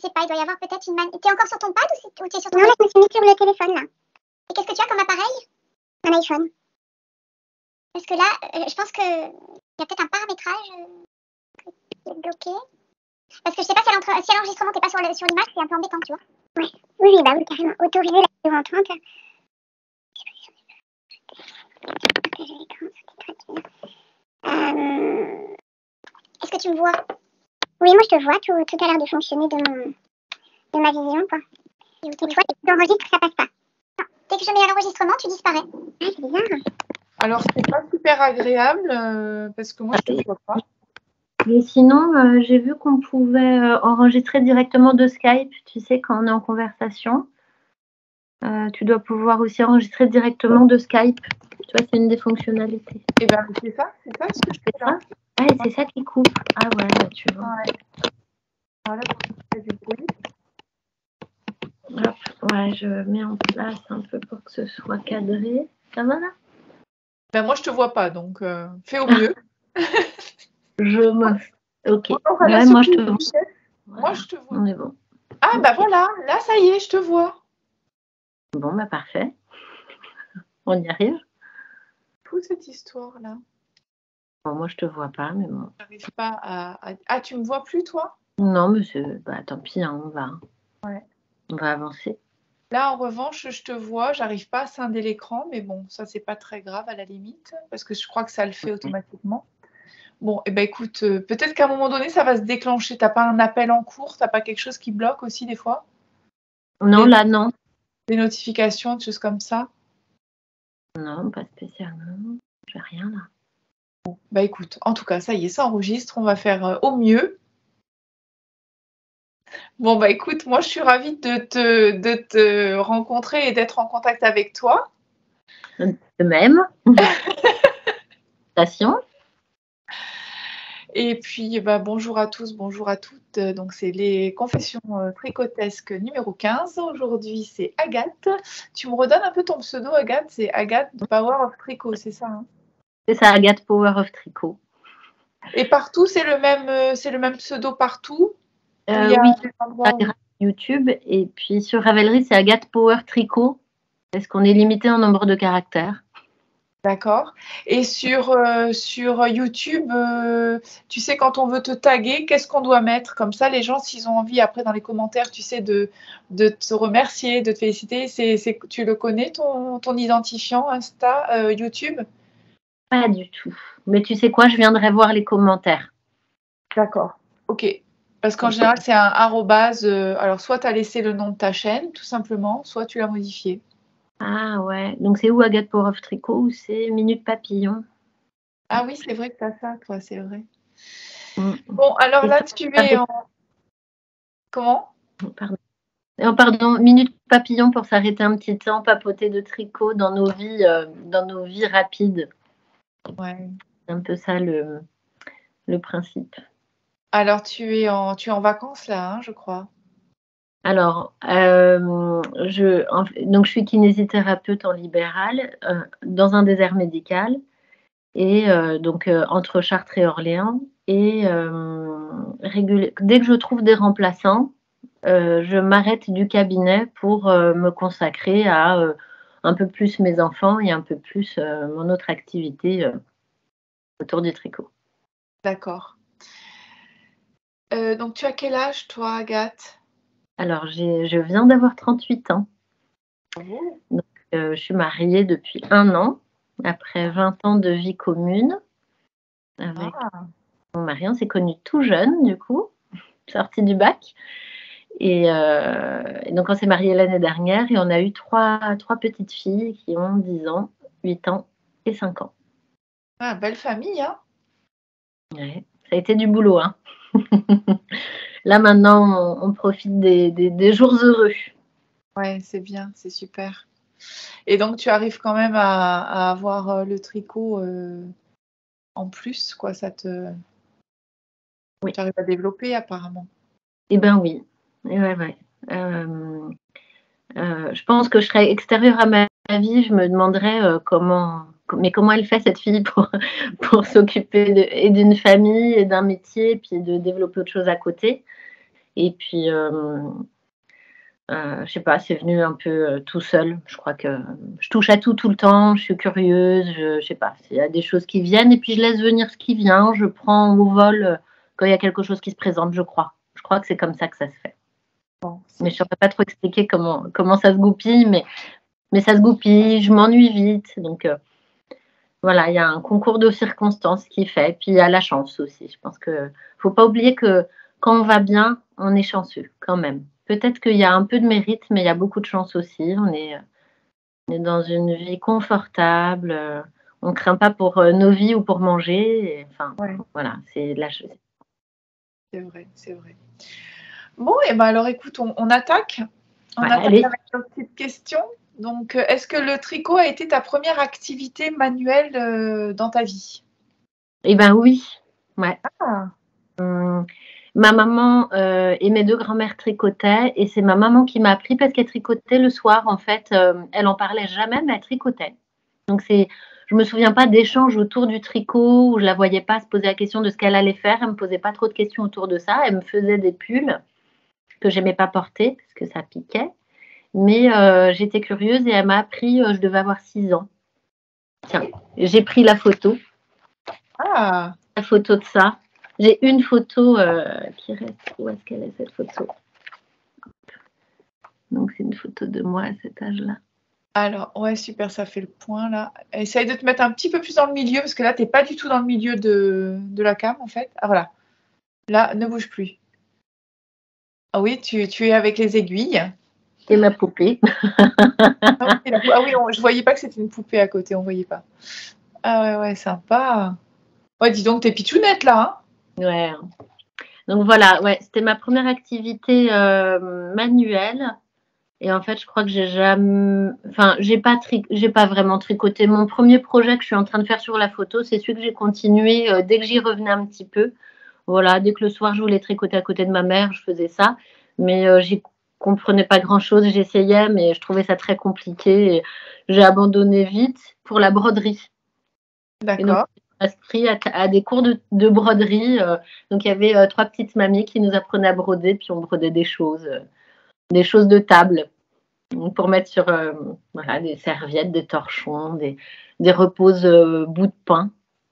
sais pas, il doit y avoir peut-être une manette. T'es encore sur ton pad ou t'es sur ton... Non, là, je me suis mise sur le téléphone, là. Et qu'est-ce que tu as comme appareil? Un iPhone. Parce que là, je pense qu'il y a peut-être un paramétrage qui est bloqué. Parce que je sais pas si l'enregistrement t'es pas sur l'image, c'est un peu embêtant, tu vois. Ouais. Oui, bah oui, carrément. Autoriser la vidéo entrante. Partager l'écran, Est-ce que tu me vois? Oui, moi je te vois, tout a l'air de fonctionner de ma vision, quoi. Et tu vois, tu enregistres, ça passe pas. Non. Dès que je mets à l'enregistrement, tu disparais. Ah, c'est bizarre. Alors, c'est pas super agréable parce que moi, je te vois pas. Mais sinon, j'ai vu qu'on pouvait enregistrer directement de Skype. Tu sais, quand on est en conversation, tu dois pouvoir aussi enregistrer directement de Skype. Tu vois, c'est une des fonctionnalités. Et ben, c'est ça ce que je fais là. Ah, et c'est ça qui coupe. Ah ouais, bah, tu vois. Ouais. Voilà, pour que tu fasses du bruit. Hop, ouais, je mets en place un peu pour que ce soit cadré. Ça va là? Ben, moi, je te vois pas, donc fais au mieux. Ok. Ouais, Moi, je te vois. Voilà. Moi, je te vois. On est bon. Ah, bah voilà, là, ça y est, je te vois. Bon, bah parfait. On y arrive. Toute cette histoire-là. Bon, moi, je te vois pas, mais bon. J'arrive pas à... Ah, tu me vois plus, toi? Non, mais bah, tant pis, hein, Ouais. On va avancer. Là, en revanche, je te vois, j'arrive pas à scinder l'écran, mais bon, ça, c'est pas très grave à la limite, parce que je crois que ça le fait automatiquement. Bon, eh ben écoute, peut-être qu'à un moment donné, ça va se déclencher. T'as pas un appel en cours, t'as pas quelque chose qui bloque aussi des fois? Non, là, non. Des notifications, des choses comme ça? Non, pas spécialement. J'ai rien là. Bon, bah écoute, en tout cas, ça y est, ça enregistre, on va faire au mieux. Bon, bah écoute, moi, je suis ravie de te rencontrer et d'être en contact avec toi. De même. Station. Et puis, bah, bonjour à tous, bonjour à toutes. Donc, c'est les confessions tricotesques numéro 15. Aujourd'hui, c'est Agathe. Tu me redonnes un peu ton pseudo, Agathe? C'est Agathe de Power of Tricot, c'est ça, hein? C'est ça, Agathe Power of Tricot. Et partout, c'est le même pseudo partout? Oui, YouTube. Et puis sur Ravelry, c'est Agathe Power Tricot. Est-ce qu'on est limité en nombre de caractères? D'accord. Et sur YouTube, tu sais, quand on veut te taguer, qu'est-ce qu'on doit mettre? Comme ça, les gens, s'ils ont envie, après, dans les commentaires, tu sais, de te remercier, de te féliciter, tu le connais, ton identifiant Insta, YouTube? Pas du tout. Mais tu sais quoi, je viendrai voir les commentaires. D'accord. Ok. Parce qu'en général, c'est un arrobase. Alors, soit tu as laissé le nom de ta chaîne, tout simplement, soit tu l'as modifié. Ah ouais. Donc, c'est où Agathe Power of Tricot ou c'est Minute Papillon? Ah oui, c'est vrai que tu as ça, toi, c'est vrai. Bon, alors là, tu es en... Comment? Pardon, Minute Papillon pour s'arrêter un petit temps, papoter de tricot dans nos vies rapides. Ouais. C'est un peu ça le principe. Alors, tu es en vacances là, hein, je crois. Alors, je suis kinésithérapeute en libéral dans un désert médical et entre Chartres et Orléans. Et dès que je trouve des remplaçants, je m'arrête du cabinet pour me consacrer à un peu plus mes enfants et un peu plus mon autre activité autour du tricot. D'accord. Donc, tu as quel âge, toi, Agathe? Alors, je viens d'avoir 38 ans. Bravo. Donc, je suis mariée depuis 1 an, après 20 ans de vie commune avec mon mari. On s'est connus tout jeune, du coup, sortis du bac. Et donc, on s'est mariés l'année dernière et on a eu trois petites filles qui ont 10 ans, 8 ans et 5 ans. Ah, belle famille, hein? Ouais, ça a été du boulot, hein. Là, maintenant, on profite des jours heureux. Ouais, c'est bien, c'est super. Et donc, tu arrives quand même à avoir le tricot en plus, quoi. Oui. Tu arrives à développer, apparemment. Eh bien, oui. Ouais. Je pense que je serais extérieure à ma vie, je me demanderais comment elle fait cette fille pour s'occuper et d'une famille et d'un métier, puis de développer autre chose à côté. Et puis, je sais pas, c'est venu un peu tout seul. Je crois que je touche à tout le temps. Je suis curieuse. Je sais pas, il y a des choses qui viennent et puis je laisse venir ce qui vient. Je prends au vol quand il y a quelque chose qui se présente, je crois. Je crois que c'est comme ça que ça se fait. Bon, Mais je ne saurais pas trop expliquer comment ça se goupille, mais ça se goupille, je m'ennuie vite. Donc voilà, il y a un concours de circonstances qui fait. Puis il y a la chance aussi. Je pense qu'il ne faut pas oublier que quand on va bien, on est chanceux quand même. Peut-être qu'il y a un peu de mérite, mais il y a beaucoup de chance aussi. On est dans une vie confortable. On ne craint pas pour nos vies ou pour manger. Enfin, ouais, voilà, c'est de la chose. c'est vrai, c'est vrai. Bon, et ben alors écoute, on attaque. On Ouais, attaque allez. avec une petite question. Donc, est-ce que le tricot a été ta première activité manuelle dans ta vie? Eh ben oui, ouais. Ah, Ma maman et mes deux grands-mères tricotaient et c'est ma maman qui m'a appris parce qu'elle tricotait le soir en fait. Elle en parlait jamais, mais elle tricotait. Donc je me souviens pas d'échanges autour du tricot où je la voyais pas se poser la question de ce qu'elle allait faire. Elle me posait pas trop de questions autour de ça. Elle me faisait des pulls que j'aimais pas porter parce que ça piquait. Mais j'étais curieuse et elle m'a appris. Je devais avoir 6 ans. Tiens, j'ai pris la photo de ça. J'ai une photo qui reste. Où est-ce qu'elle est cette photo? Donc, c'est une photo de moi à cet âge-là. alors, ouais, super, ça fait le point là. Essaye de te mettre un petit peu plus dans le milieu parce que là, tu n'es pas du tout dans le milieu de la cam en fait. Ah voilà. Là, ne bouge plus. Ah oui, tu es avec les aiguilles. Et ma poupée. Ah oui, je voyais pas que c'était une poupée à côté, on voyait pas. Ah ouais, sympa. Ouais, dis donc, t'es pitchounette là, hein? Ouais. Donc voilà, ouais, c'était ma première activité manuelle. Et en fait, je crois que j'ai pas vraiment tricoté. Mon premier projet que je suis en train de faire sur la photo, c'est celui que j'ai continué dès que j'y revenais un petit peu. Voilà, dès que le soir je voulais tricoter à côté de ma mère, je faisais ça. Mais j'y comprenais pas grand-chose. J'essayais, mais je trouvais ça très compliqué. Et j'ai abandonné vite pour la broderie. Et donc, D'accord. on s'est inscrit à des cours de broderie. Donc, il y avait 3 petites mamies qui nous apprenaient à broder, puis on brodait des choses de table pour mettre sur voilà, des serviettes, des torchons, des reposes bouts de pain,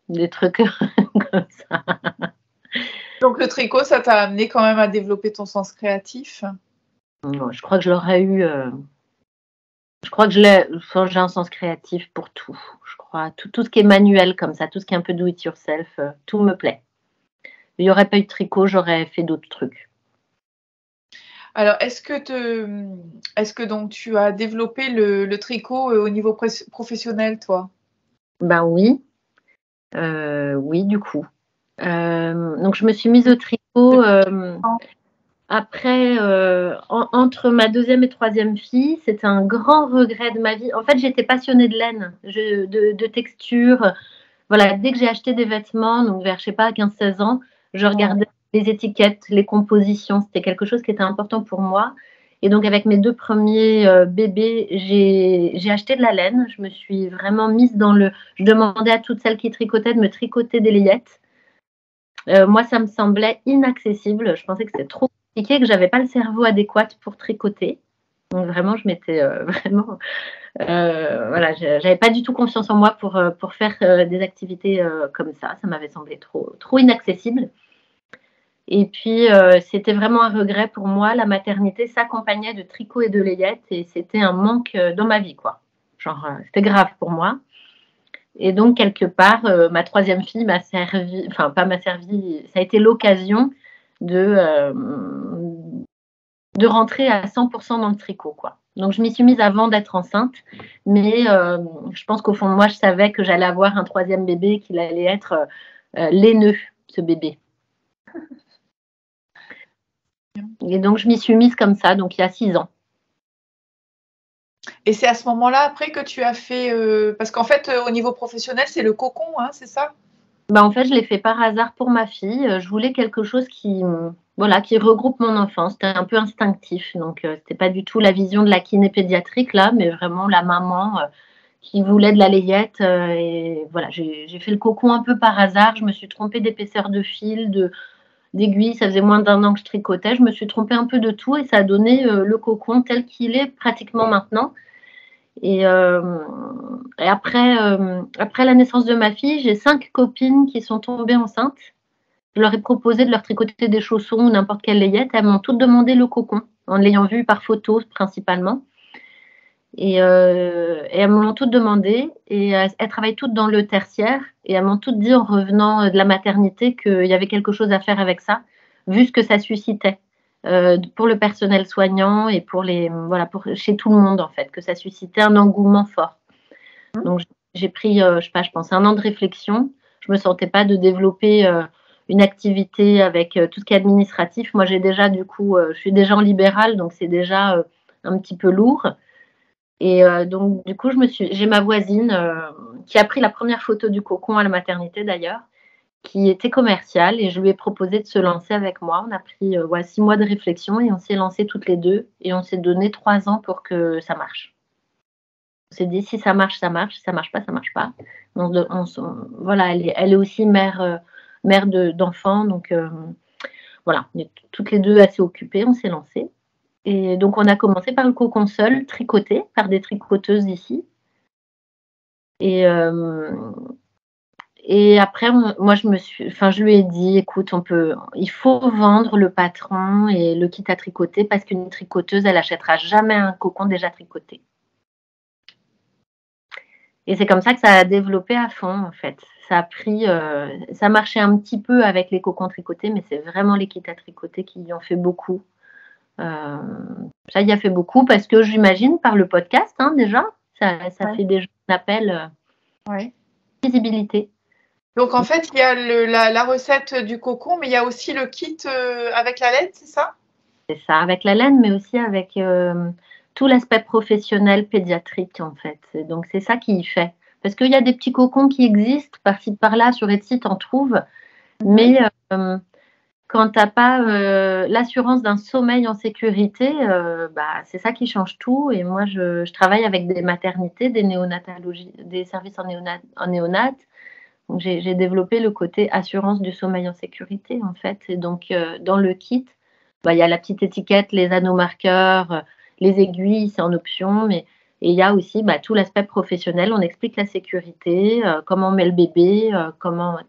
des trucs comme ça. Donc le tricot, ça t'a amené quand même à développer ton sens créatif? Non, je crois que je l'aurais eu. Je crois que j'ai un sens créatif pour tout. Je crois tout ce qui est manuel comme ça, tout ce qui est un peu do it yourself, tout me plaît. Il n'y aurait pas eu de tricot, j'aurais fait d'autres trucs. Alors, est-ce que donc tu as développé le tricot au niveau professionnel, toi? Ben oui, oui du coup. Donc je me suis mise au tricot après, entre ma deuxième et troisième fille. C'était un grand regret de ma vie. En fait, j'étais passionnée de laine, de texture. Voilà, dès que j'ai acheté des vêtements, donc vers, je sais pas, 15-16 ans, je regardais les étiquettes, les compositions. C'était quelque chose qui était important pour moi. Et donc, avec mes 2 premiers bébés, j'ai acheté de la laine. Je me suis vraiment mise Je demandais à toutes celles qui tricotaient de me tricoter des layettes. Moi, ça me semblait inaccessible. Je pensais que c'était trop compliqué, que j'avais pas le cerveau adéquat pour tricoter. Donc, vraiment, je m'étais vraiment... voilà, j'avais pas du tout confiance en moi pour faire des activités comme ça. Ça m'avait semblé trop inaccessible. Et puis, c'était vraiment un regret pour moi. La maternité s'accompagnait de tricot et de layette et c'était un manque dans ma vie, quoi. Genre, c'était grave pour moi. Et donc, quelque part, ma troisième fille m'a servi, enfin, pas m'a servi, ça a été l'occasion de rentrer à 100% dans le tricot, quoi. Donc, je m'y suis mise avant d'être enceinte, mais je pense qu'au fond de moi, je savais que j'allais avoir un troisième bébé, qu'il allait être laineux, ce bébé. Et donc, je m'y suis mise comme ça, donc il y a 6 ans. Et c'est à ce moment-là, après, que tu as fait... parce qu'en fait, au niveau professionnel, c'est le cocon, hein, c'est ça? Ben, en fait, je l'ai fait par hasard pour ma fille. Je voulais quelque chose qui regroupe mon enfance. C'était un peu instinctif. Donc, c'était pas du tout la vision de la kiné pédiatrique, là, mais vraiment la maman qui voulait de la layette. Et voilà, j'ai fait le cocon un peu par hasard. Je me suis trompée d'épaisseur de fil, d'aiguilles, ça faisait moins d'1 an que je tricotais. Je me suis trompée un peu de tout et ça a donné le cocon tel qu'il est pratiquement maintenant. Et après la naissance de ma fille, j'ai 5 copines qui sont tombées enceintes. Je leur ai proposé de leur tricoter des chaussons ou n'importe quelle layette. Elles m'ont toutes demandé le cocon, en l'ayant vu par photo principalement. Et elles me l'ont toutes demandé. Et elles travaillent toutes dans le tertiaire. Et elles m'ont toutes dit en revenant de la maternité qu'il y avait quelque chose à faire avec ça, vu ce que ça suscitait pour le personnel soignant et pour chez tout le monde en fait, que ça suscitait un engouement fort. Donc j'ai pris, je pense 1 an de réflexion. Je me sentais pas de développer une activité avec tout ce qui est administratif. Moi, j'ai déjà je suis déjà en libéral, donc c'est déjà un petit peu lourd. Et donc du coup, j'ai ma voisine qui a pris la première photo du cocon à la maternité d'ailleurs, qui était commerciale, et je lui ai proposé de se lancer avec moi. On a pris 6 mois de réflexion et on s'est lancées toutes les deux et on s'est donné 3 ans pour que ça marche. On s'est dit si ça marche, ça marche, si ça marche pas, ça marche pas. Donc voilà, elle est aussi mère d'enfants, donc voilà, on est toutes les deux assez occupées, on s'est lancées. Et donc on a commencé par le cocon seul, tricoté par des tricoteuses ici. Et après, moi, je lui ai dit, écoute, il faut vendre le patron et le kit à tricoter parce qu'une tricoteuse, elle achètera jamais un cocon déjà tricoté. Et c'est comme ça que ça a développé à fond, en fait. Ça marchait un petit peu avec les cocons tricotés, mais c'est vraiment les kits à tricoter qui y ont fait beaucoup. Ça y a fait beaucoup parce que j'imagine par le podcast, déjà, ça fait déjà un appel visibilité. Donc, en fait, il y a la recette du cocon, mais il y a aussi le kit avec la laine, c'est ça? C'est ça, avec la laine, mais aussi avec tout l'aspect professionnel pédiatrique, en fait. Et donc, c'est ça qui y fait. Parce qu'il y a des petits cocons qui existent, par-ci, par-là, sur Etsy, t'en trouves. Mais quand tu n'as pas l'assurance d'un sommeil en sécurité, c'est ça qui change tout. Et moi, je travaille avec des maternités, des néonatologies, des services en néonat. Donc, j'ai développé le côté assurance du sommeil en sécurité, en fait. Et donc, dans le kit, il y a la petite étiquette, les anneaux marqueurs, les aiguilles, c'est en option. Et il y a aussi tout l'aspect professionnel. On explique la sécurité, comment on met le bébé,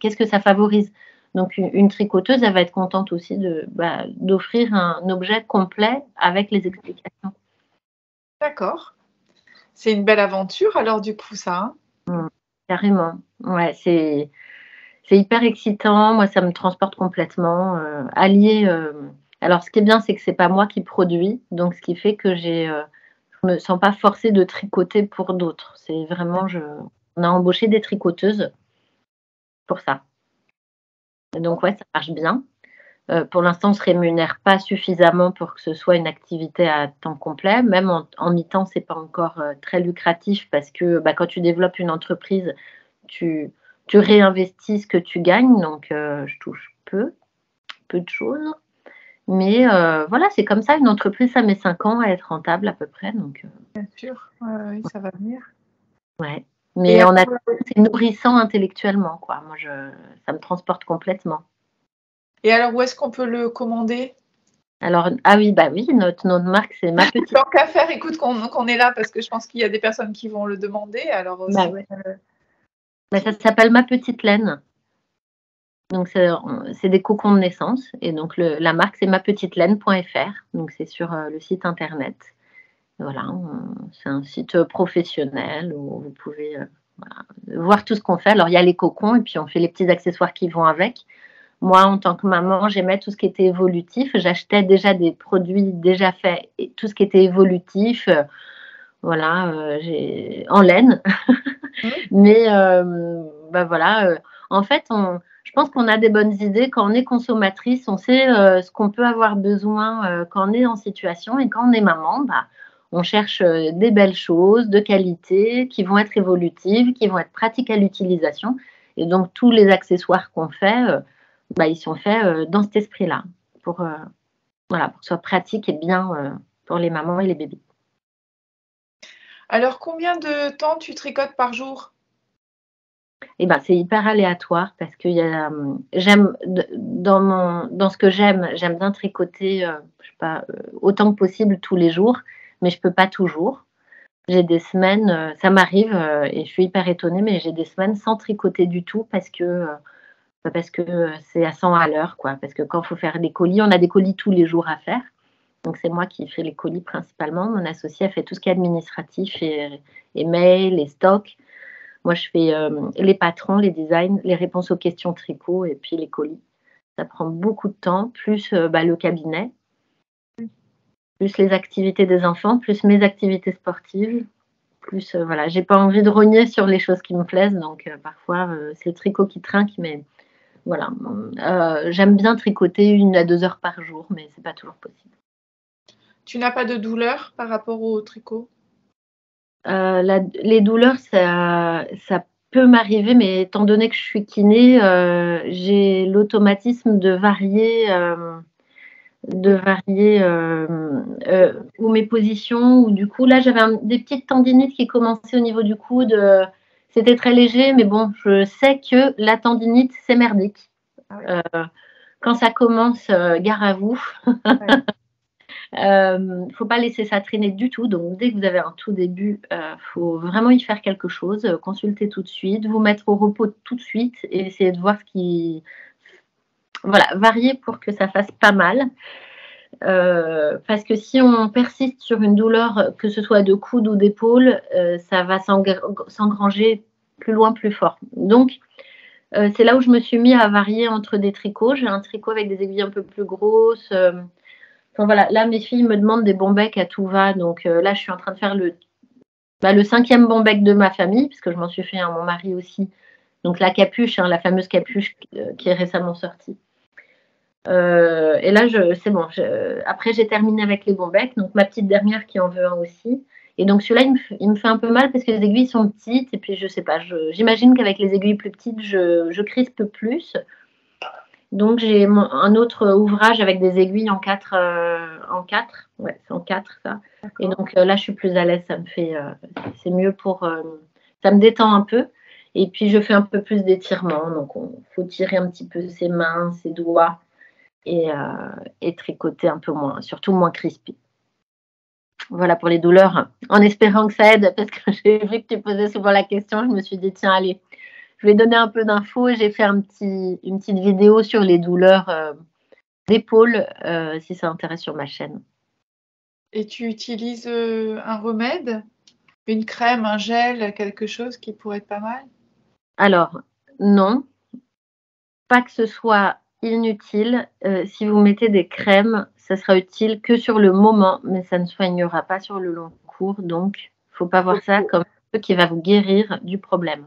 qu'est-ce que ça favorise. Donc, une tricoteuse, elle va être contente aussi d'offrir un objet complet avec les explications. D'accord. C'est une belle aventure, alors, du coup, ça. Carrément. Ouais, c'est hyper excitant. Moi, ça me transporte complètement. Alors, ce qui est bien, c'est que c'est pas moi qui produis. Donc, ce qui fait que je me sens pas forcée de tricoter pour d'autres. C'est vraiment, on a embauché des tricoteuses pour ça. Et donc, ça marche bien. Pour l'instant, on ne se rémunère pas suffisamment pour que ce soit une activité à temps complet. Même en mi-temps, ce n'est pas encore très lucratif parce que quand tu développes une entreprise, tu réinvestis ce que tu gagnes. Donc, je touche peu de choses. Mais voilà, c'est comme ça. Une entreprise, ça met 5 ans à être rentable à peu près. Donc, bien sûr, oui, ça va venir. Ouais. Mais c'est nourrissant intellectuellement, quoi. Moi, ça me transporte complètement. Et alors, où est-ce qu'on peut le commander? Alors, oui, notre marque, c'est Ma Petite. Tant qu'à faire, écoute, qu'on est là, parce que je pense qu'il y a des personnes qui vont le demander. Alors, ça s'appelle Ma Petite Laine. Donc, c'est des cocons de naissance. Et donc, la marque, c'est mapetitelaine.fr. Donc, c'est sur le site internet. Voilà, c'est un site professionnel où vous pouvez voir tout ce qu'on fait. Alors, il y a les cocons et puis on fait les petits accessoires qui vont avec. Moi, en tant que maman, j'aimais tout ce qui était évolutif. J'achetais déjà des produits déjà faits, et tout ce qui était évolutif, en laine. Mais en fait, je pense qu'on a des bonnes idées. Quand on est consommatrice, on sait ce qu'on peut avoir besoin quand on est en situation. Et quand on est maman, on cherche des belles choses de qualité qui vont être évolutives, qui vont être pratiques à l'utilisation. Et donc, tous les accessoires qu'on fait, ils sont faits dans cet esprit-là, pour que ce soit pratique et bien pour les mamans et les bébés. Alors, combien de temps tu tricotes par jour? c'est hyper aléatoire parce que dans ce que j'aime bien tricoter, je sais pas, autant que possible tous les jours, mais je peux pas toujours. J'ai des semaines, ça m'arrive et je suis hyper étonnée, mais j'ai des semaines sans tricoter du tout parce que c'est à 100 à l'heure, quoi. Parce que quand il faut faire des colis, on a des colis tous les jours à faire. Donc, c'est moi qui fais les colis principalement. Mon associé a fait tout ce qui est administratif et mail, et stock. Moi, je fais les patrons, les designs, les réponses aux questions tricot et puis les colis. Ça prend beaucoup de temps, plus le cabinet, plus les activités des enfants, plus mes activités sportives. Plus, voilà, j'ai pas envie de rogner sur les choses qui me plaisent. Donc, parfois, c'est le tricot qui trinque, mais voilà. J'aime bien tricoter 1 à 2 heures par jour, mais c'est pas toujours possible. Tu n'as pas de douleur par rapport au tricot? Les douleurs, ça peut m'arriver, mais étant donné que je suis kiné, j'ai l'automatisme de varier ou mes positions. Ou du coup, là, j'avais des petites tendinites qui commençaient au niveau du coude. C'était très léger, mais bon, je sais que la tendinite, c'est merdique. Quand ça commence, gare à vous. Faut pas laisser ça traîner du tout. Donc, dès que vous avez un tout début, faut vraiment y faire quelque chose. Consulter tout de suite, vous mettre au repos tout de suite et essayer de voir ce qui... Voilà, varier pour que ça fasse pas mal. Parce que si on persiste sur une douleur, que ce soit de coude ou d'épaule, ça va s'engranger plus loin, plus fort. Donc, c'est là où je me suis mis à varier entre des tricots. J'ai un tricot avec des aiguilles un peu plus grosses. Enfin, voilà, là, mes filles me demandent des bombecs à tout va. Donc là, je suis en train de faire le 5e bombec de ma famille, puisque je m'en suis fait à mon mari aussi. Donc la capuche, la fameuse capuche qui est récemment sortie. Et là, c'est bon. Après, j'ai terminé avec les bombecs. Donc ma petite dernière qui en veut un aussi. Et donc celui-là, il me fait un peu mal parce que les aiguilles sont petites. Et puis, je sais pas, j'imagine qu'avec les aiguilles plus petites, je crispe plus. Donc, j'ai un autre ouvrage avec des aiguilles en 4. Ouais, c'est en 4, ça. D'accord. Et donc, là, je suis plus à l'aise. C'est mieux ça me détend un peu. Et puis, je fais un peu plus d'étirement. Donc, il faut tirer un petit peu ses mains, ses doigts et tricoter un peu moins, surtout moins crispy. Voilà pour les douleurs. En espérant que ça aide, parce que j'ai vu que tu posais souvent la question, je me suis dit, tiens, allez, je vais donner un peu d'infos et j'ai fait une petite vidéo sur les douleurs d'épaule, si ça intéresse, sur ma chaîne. Et tu utilises un remède, une crème, un gel, quelque chose qui pourrait être pas mal? Alors, non. Pas que ce soit inutile. Si vous mettez des crèmes, ça sera utile que sur le moment, mais ça ne soignera pas sur le long cours. Donc, il ne faut pas voir ça comme ce qui va vous guérir du problème.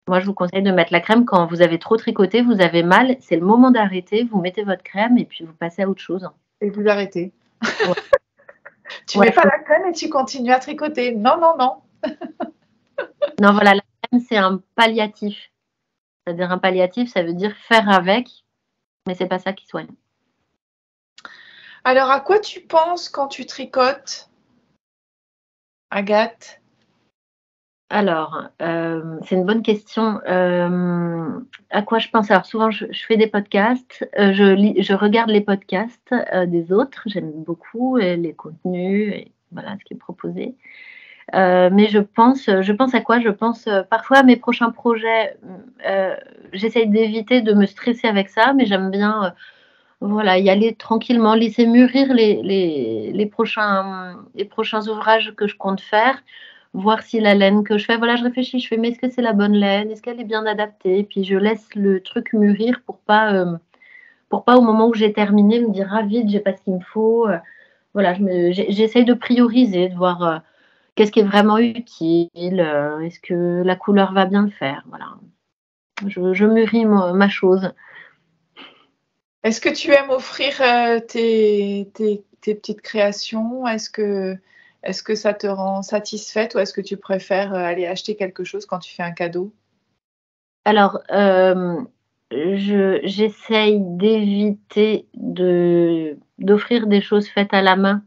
Moi, je vous conseille de mettre la crème quand vous avez trop tricoté, vous avez mal. C'est le moment d'arrêter. Vous mettez votre crème et puis vous passez à autre chose. Et vous arrêtez. Ouais. Tu mets pas la crème et tu continues à tricoter. Non, non, non. Non, voilà, la crème, c'est un palliatif. C'est-à-dire un palliatif, ça veut dire faire avec, mais c'est pas ça qui soigne. Alors, à quoi tu penses quand tu tricotes, Agathe? Alors, c'est une bonne question. À quoi je pense? Alors, souvent, je fais des podcasts. Je regarde les podcasts des autres. J'aime beaucoup les contenus et voilà ce qui est proposé. Mais je pense à quoi? Je pense parfois à mes prochains projets. J'essaye d'éviter de me stresser avec ça, mais j'aime bien voilà, y aller tranquillement, laisser mûrir les prochains ouvrages que je compte faire, voir si la laine que je fais, voilà, je réfléchis, je fais, mais est-ce que c'est la bonne laine? Est-ce qu'elle est bien adaptée? Puis je laisse le truc mûrir pour pas au moment où j'ai terminé me dire, ah vite, j'ai pas ce qu'il me faut. Voilà, j'essaye de prioriser, de voir qu'est-ce qui est vraiment utile, est-ce que la couleur va bien le faire, voilà. Je mûris ma chose. Est-ce que tu aimes offrir tes petites créations? Est-ce que ça te rend satisfaite ou est-ce que tu préfères aller acheter quelque chose quand tu fais un cadeau? Alors, j'essaye d'éviter d'offrir des choses faites à la main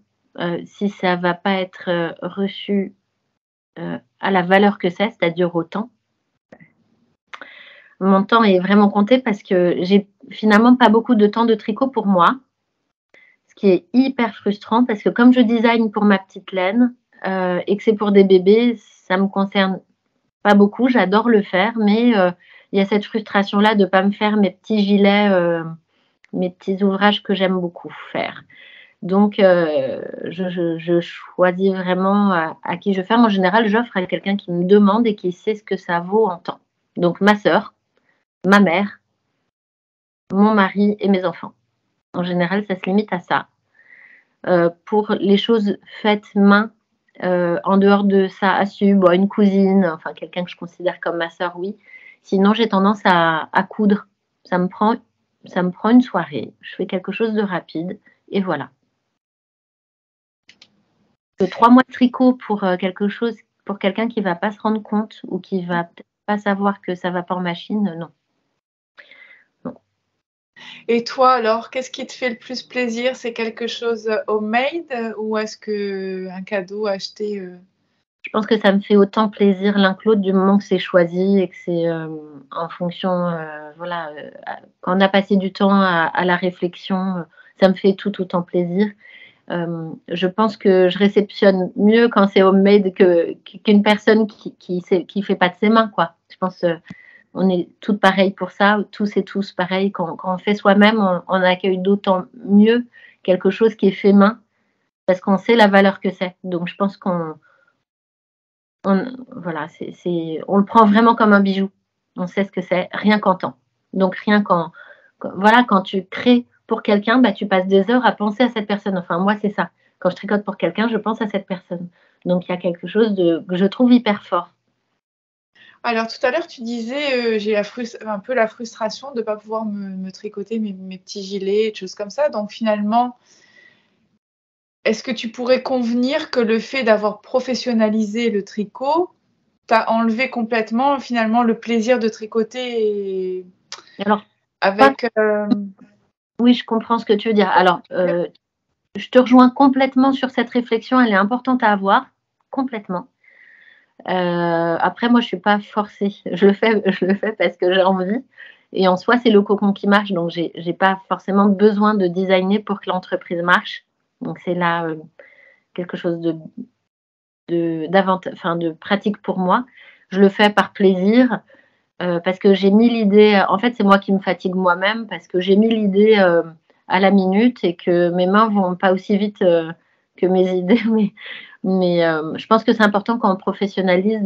si ça ne va pas être reçu à la valeur que c'est, c'est-à-dire au temps. mon temps est vraiment compté parce que j'ai finalement pas beaucoup de temps de tricot pour moi, ce qui est hyper frustrant parce que comme je design pour ma petite laine et que c'est pour des bébés, ça me concerne pas beaucoup. J'adore le faire, mais il y a cette frustration-là de pas me faire mes petits gilets, mes petits ouvrages que j'aime beaucoup faire. Donc, je choisis vraiment à qui je fais. En général, j'offre à quelqu'un qui me demande et qui sait ce que ça vaut en temps. Donc, ma sœur, ma mère, mon mari et mes enfants. En général, ça se limite à ça. Pour les choses faites main, en dehors de ça, une cousine, enfin quelqu'un que je considère comme ma sœur, oui. Sinon, j'ai tendance à coudre. Ça me prend une soirée. Je fais quelque chose de rapide et voilà. 3 mois de tricot pour quelque chose, pour quelqu'un qui ne va pas se rendre compte ou qui ne va peut-être pas savoir que ça va pas en machine, non. Et toi, alors, qu'est-ce qui te fait le plus plaisir? C'est quelque chose homemade ou est-ce que un cadeau acheté Je pense que ça me fait autant plaisir l'un que l'autre du moment que c'est choisi et que c'est en fonction, voilà, quand on a passé du temps à la réflexion, ça me fait tout autant plaisir. Je pense que je réceptionne mieux quand c'est homemade qu'une personne qui fait pas de ses mains, quoi. Je pense on est toutes pareilles pour ça, tous et tous pareils. Quand on fait soi-même, on accueille d'autant mieux quelque chose qui est fait main parce qu'on sait la valeur que c'est. Donc je pense voilà, on le prend vraiment comme un bijou. On sait ce que c'est, rien qu'en temps. Donc rien voilà, quand tu crées pour quelqu'un, bah, tu passes des heures à penser à cette personne. Enfin, moi, c'est ça. Quand je tricote pour quelqu'un, je pense à cette personne. Donc il y a quelque chose que je trouve hyper fort. Alors tout à l'heure, tu disais, j'ai un peu la frustration de ne pas pouvoir me tricoter mes petits gilets, des choses comme ça. Donc finalement, est-ce que tu pourrais convenir que le fait d'avoir professionnalisé le tricot t'a enlevé complètement finalement le plaisir de tricoter Alors, avec oui, je comprends ce que tu veux dire. Alors, je te rejoins complètement sur cette réflexion. Elle est importante à avoir, complètement. Après, moi, je suis pas forcée. Je le fais parce que j'ai envie. Et en soi, c'est le cocon qui marche. Donc, j'ai pas forcément besoin de designer pour que l'entreprise marche. Donc, c'est là quelque chose de pratique pour moi. Je le fais par plaisir parce que j'ai mis l'idée. En fait, c'est moi qui me fatigue moi-même parce que j'ai mis l'idée à la minute et que mes mains vont pas aussi vite que mes idées. Mais je pense que c'est important quand on professionnalise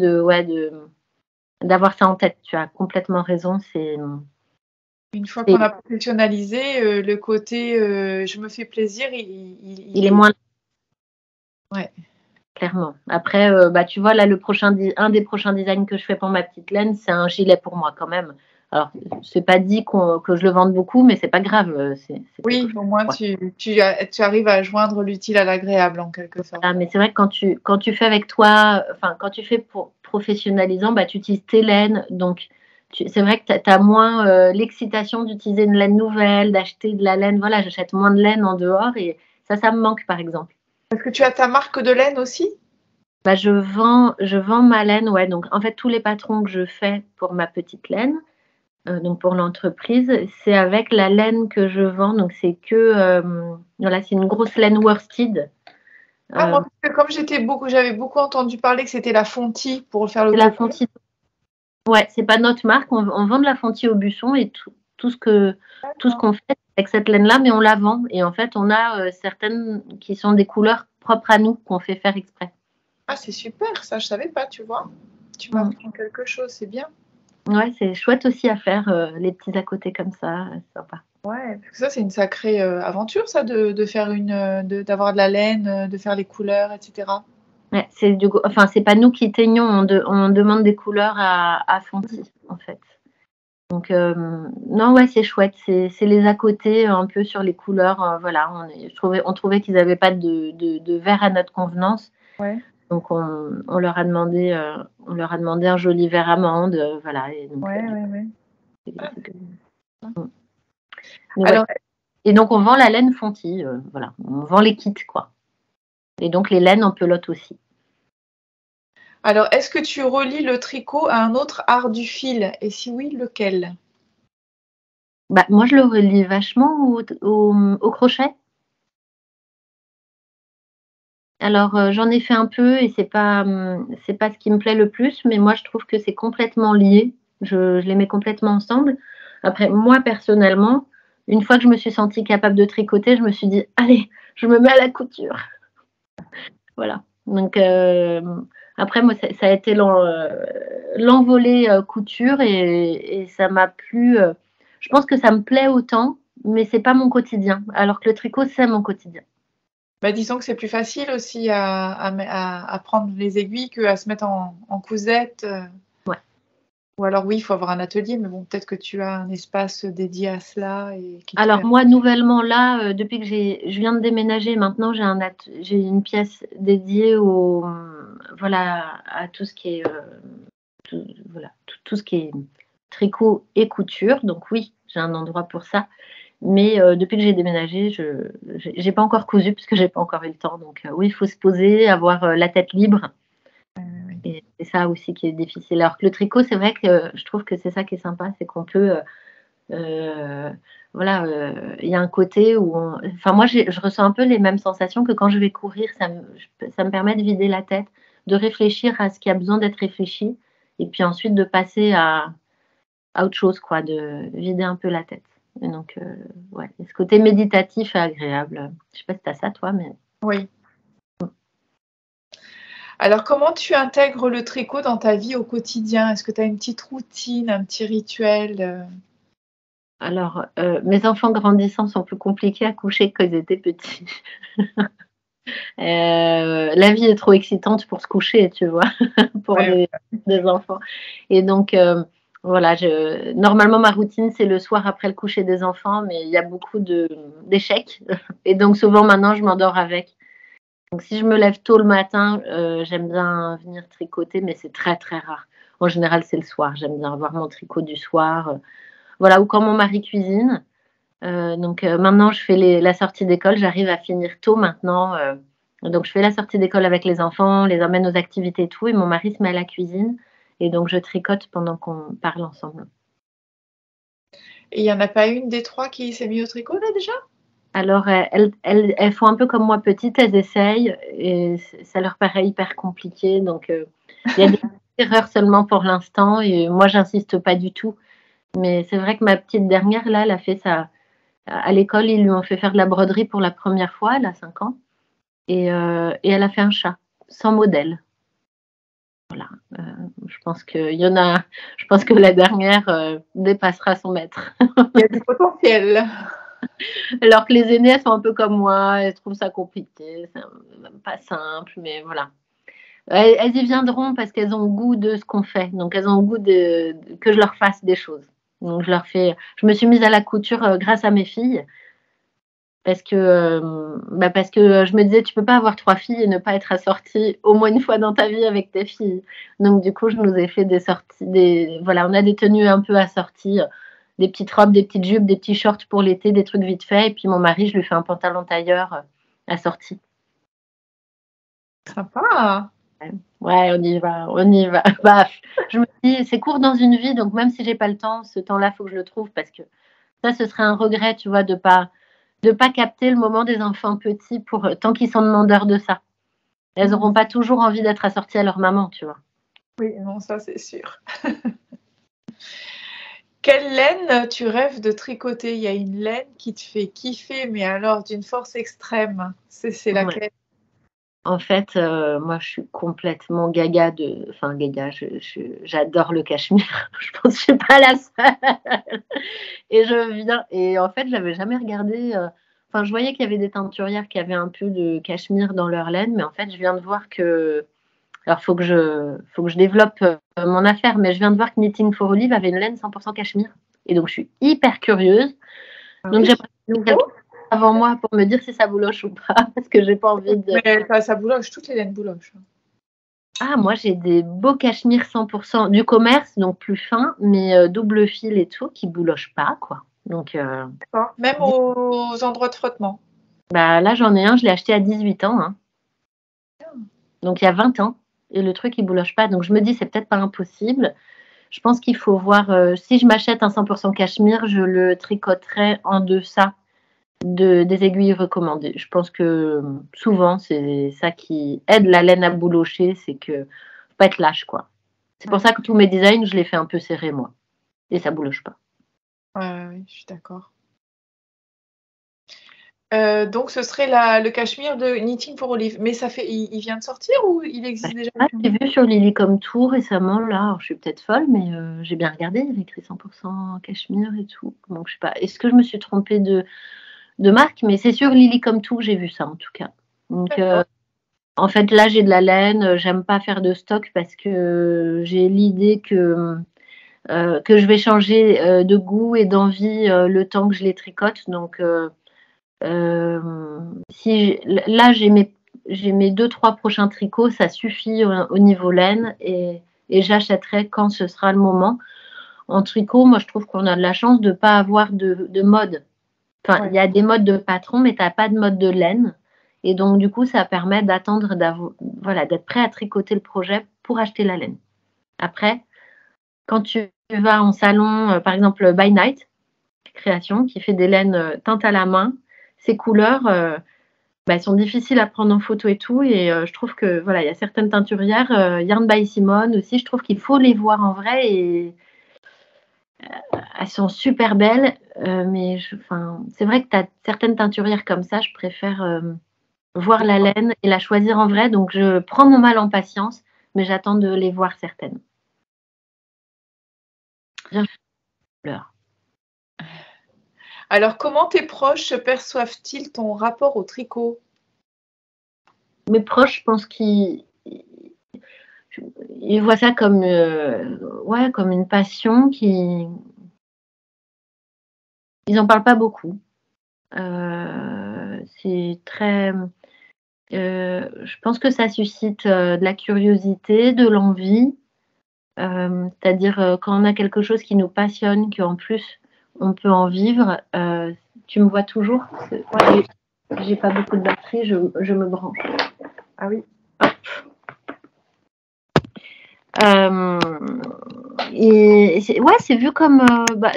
d'avoir ça en tête. Tu as complètement raison. Une fois qu'on a professionnalisé, le côté je me fais plaisir, il est moins. Ouais. Clairement. Après, tu vois, là, un des prochains designs que je fais pour ma petite laine, c'est un gilet pour moi quand même. Alors, c'est pas dit que je le vende beaucoup, mais c'est pas grave. Oui, au moins tu arrives à joindre l'utile à l'agréable en quelque sorte. Ah, mais c'est vrai que quand tu fais avec toi, enfin, quand tu fais pour professionnalisant, tu utilises tes laines. Donc, c'est vrai que tu as moins l'excitation d'utiliser une laine nouvelle, d'acheter de la laine. Voilà, j'achète moins de laine en dehors et ça me manque, par exemple. Est-ce que tu as ta marque de laine aussi? Je vends ma laine, ouais. Donc, en fait, tous les patrons que je fais pour ma petite laine, donc pour l'entreprise, c'est avec la laine que je vends. Donc, c'est c'est une grosse laine worsted. Moi, parce que comme j'avais beaucoup entendu parler que c'était la Fonty pour faire le la Fonty. Ouais, c'est pas notre marque. On vend de la Fonty au buçon et tout ce qu'on fait avec cette laine-là, mais on la vend. Et en fait, on a certaines qui sont des couleurs propres à nous qu'on fait faire exprès. Ah, c'est super, ça, je savais pas, tu vois. Tu m'apprends quelque chose, c'est bien. Ouais, c'est chouette aussi à faire, les petits à côté comme ça, c'est sympa. Ouais, parce que ça, c'est une sacrée aventure, ça, de faire d'avoir de la laine, de faire les couleurs, etc. Ouais, c'est pas nous qui teignons, on demande des couleurs à Fonty, en fait. Donc, non, ouais, c'est chouette, c'est les à côté un peu sur les couleurs, voilà. On trouvait qu'ils n'avaient pas de vert à notre convenance. Ouais. Donc, on leur a demandé un joli vert amande, voilà. Et donc, et donc, on vend la laine Fonty, voilà. On vend les kits, quoi. Et donc, les laines en pelote aussi. Alors, est-ce que tu relis le tricot à un autre art du fil? Et si oui, lequel? Bah, moi, je le relie vachement au crochet. Alors, j'en ai fait un peu et c'est pas ce qui me plaît le plus, mais moi, je trouve que c'est complètement lié. Je les mets complètement ensemble. Après, moi, personnellement, une fois que je me suis sentie capable de tricoter, je me suis dit: «Allez, je me mets à la couture». Voilà. Donc, après moi, ça a été l'envolée, couture et ça m'a plu, je pense que ça me plaît autant, mais c'est pas mon quotidien, alors que le tricot, c'est mon quotidien. Bah, disons que c'est plus facile aussi à prendre les aiguilles qu'à se mettre en cousette. Ouais. Ou alors oui, il faut avoir un atelier, mais bon, peut-être que tu as un espace dédié à cela et qui te Alors permet. moi, nouvellement là, depuis que je viens de déménager, maintenant j'ai une pièce dédiée voilà, à tout ce qui est, voilà, tout ce qui est tricot et couture. Donc oui, j'ai un endroit pour ça. Mais depuis que j'ai déménagé, je j'ai pas encore cousu parce que j'ai pas encore eu le temps. Donc oui, il faut se poser, avoir la tête libre. Oui. Et c'est ça aussi qui est difficile. Alors que le tricot, c'est vrai que je trouve que c'est ça qui est sympa, c'est qu'on peut, voilà, il y a un côté où enfin moi je ressens un peu les mêmes sensations que quand je vais courir. Ça me permet de vider la tête, de réfléchir à ce qui a besoin d'être réfléchi et puis ensuite de passer à autre chose quoi, de vider un peu la tête. Et donc ouais, et ce côté méditatif est agréable. Je sais pas si tu as ça toi, mais Oui. Alors, comment tu intègres le tricot dans ta vie au quotidien? Est-ce que tu as une petite routine, un petit rituel? alors mes enfants grandissant sont plus compliqués à coucher que quand ils étaient petits. La vie est trop excitante pour se coucher, tu vois? Pour Ouais, des enfants et donc voilà, normalement ma routine, c'est le soir après le coucher des enfants, mais il y a beaucoup d'échecs et donc souvent maintenant je m'endors avec. Donc si je me lève tôt le matin, j'aime bien venir tricoter, mais c'est très, très rare. En général, c'est le soir. J'aime bien avoir mon tricot du soir, voilà, ou quand mon mari cuisine. Donc maintenant je fais la sortie d'école, j'arrive à finir tôt maintenant, donc je fais la sortie d'école avec les enfants, les emmène aux activités et tout et mon mari se met à la cuisine et donc je tricote pendant qu'on parle ensemble. et il y en a pas une des 3 qui s'est mis au tricot là déjà? Alors elles font un peu comme moi petites, elles essayent et ça leur paraît hyper compliqué donc il y a des erreurs seulement pour l'instant et moi j'insiste pas du tout. Mais c'est vrai que ma petite dernière là, elle a fait à l'école, ils lui ont fait faire de la broderie pour la première fois, elle a 5 ans. Et elle a fait un chat, sans modèle. Voilà, je pense que la dernière, dépassera son maître. Il y a du potentiel. Alors que les aînées, elles sont un peu comme moi, elles trouvent ça compliqué, c'est même pas simple, mais voilà. Elles y viendront parce qu'elles ont le goût de ce qu'on fait, donc elles ont le goût que je leur fasse des choses. Donc je me suis mise à la couture, grâce à mes filles. Parce que je me disais: «Tu peux pas avoir 3 filles et ne pas être assortie au moins une fois dans ta vie avec tes filles». Donc du coup, je nous ai fait des sorties voilà, on a des tenues un peu assorties, des petites robes, des petites jupes, des petits shorts pour l'été, des trucs vite fait et puis mon mari, je lui fais un pantalon tailleur, assorti. Sympa. Ouais, on y va, on y va. Bah, je me dis: «C'est court dans une vie, donc même si j'ai pas le temps, ce temps-là, faut que je le trouve» parce que ça, ce serait un regret, tu vois, de pas capter le moment des enfants petits tant qu'ils sont demandeurs de ça. Elles n'auront pas toujours envie d'être assorties à leur maman, tu vois? Oui, non, ça c'est sûr. Quelle laine tu rêves de tricoter? Il y a une laine qui te fait kiffer, mais alors d'une force extrême. C'est Ouais. laquelle? En fait, moi, je suis complètement gaga enfin gaga, j'adore le cachemire. Je pense que je suis pas la seule et en fait, j'avais jamais regardé, enfin, je voyais qu'il y avait des teinturières qui avaient un peu de cachemire dans leur laine, mais en fait, je viens de voir que alors faut que je développe, mon affaire, mais je viens de voir que Knitting for Olive avait une laine 100% cachemire et donc je suis hyper curieuse. Ah Donc oui, j'aimerais que quelqu'un nouveau? avant moi pour me dire si ça bouloche ou pas parce que j'ai pas envie de Mais ça bouloche, toutes les laines boulochent. moi j'ai des beaux cachemires 100% du commerce, donc plus fins, mais double fil et tout qui boulochent pas quoi. Donc D'accord. Même aux endroits de frottement. bah, là j'en ai un, je l'ai acheté à 18 ans, hein, donc il y a 20 ans et le truc il bouloche pas. Donc je me dis c'est peut-être pas impossible. Je pense qu'il faut voir si je m'achète un 100% cachemire, je le tricoterai en deçà des aiguilles recommandées. Je pense que souvent c'est ça qui aide la laine à boulocher, c'est que faut pas être lâche quoi. C'est pour ça que tous mes designs je les fais un peu serrés moi et ça bouloche pas. Ouais, je suis d'accord. Donc ce serait le cachemire de Knitting for Olive. Mais il vient de sortir ou il existe déjà? J'ai vu sur Lily comme tout récemment, là, alors, je suis peut-être folle, mais j'ai bien regardé, il y avait écrit 100% cachemire et tout. Donc je sais pas, est-ce que je me suis trompée de marque? Mais c'est sur Lily comme tout que j'ai vu ça en tout cas. Donc en fait là j'ai de la laine, j'aime pas faire de stock parce que j'ai l'idée que je vais changer de goût et d'envie le temps que je les tricote. Donc là j'ai mes 2-3 prochains tricots, ça suffit au niveau laine et j'achèterai quand ce sera le moment. En tricot, moi je trouve qu'on a de la chance de ne pas avoir de mode. Enfin, il y a des modes de patron, mais tu n'as pas de mode de laine. Et donc, du coup, ça permet d'attendre, d'être prêt à tricoter le projet pour acheter la laine. Après, quand tu vas en salon, par exemple, By Night Création, qui fait des laines teintes à la main, ces couleurs, elles sont difficiles à prendre en photo et tout. Et je trouve que, il y a certaines teinturières, Yarn by Simone aussi, je trouve qu'il faut les voir en vrai et elles sont super belles, mais c'est vrai que tu as certaines teinturières comme ça, je préfère voir la laine et la choisir en vrai. Donc, je prends mon mal en patience, mais j'attends de les voir certaines. Bien, je pleure. Alors, comment tes proches perçoivent-ils ton rapport au tricot? Mes proches, je pense qu'ils voient ça comme, comme une passion ils n'en parlent pas beaucoup. C'est très... je pense que ça suscite de la curiosité, de l'envie. C'est-à-dire quand on a quelque chose qui nous passionne, qu'en plus on peut en vivre. Tu me vois toujours? Moi, j'ai pas beaucoup de batterie, je me branche. Ah oui. Et c'est vu comme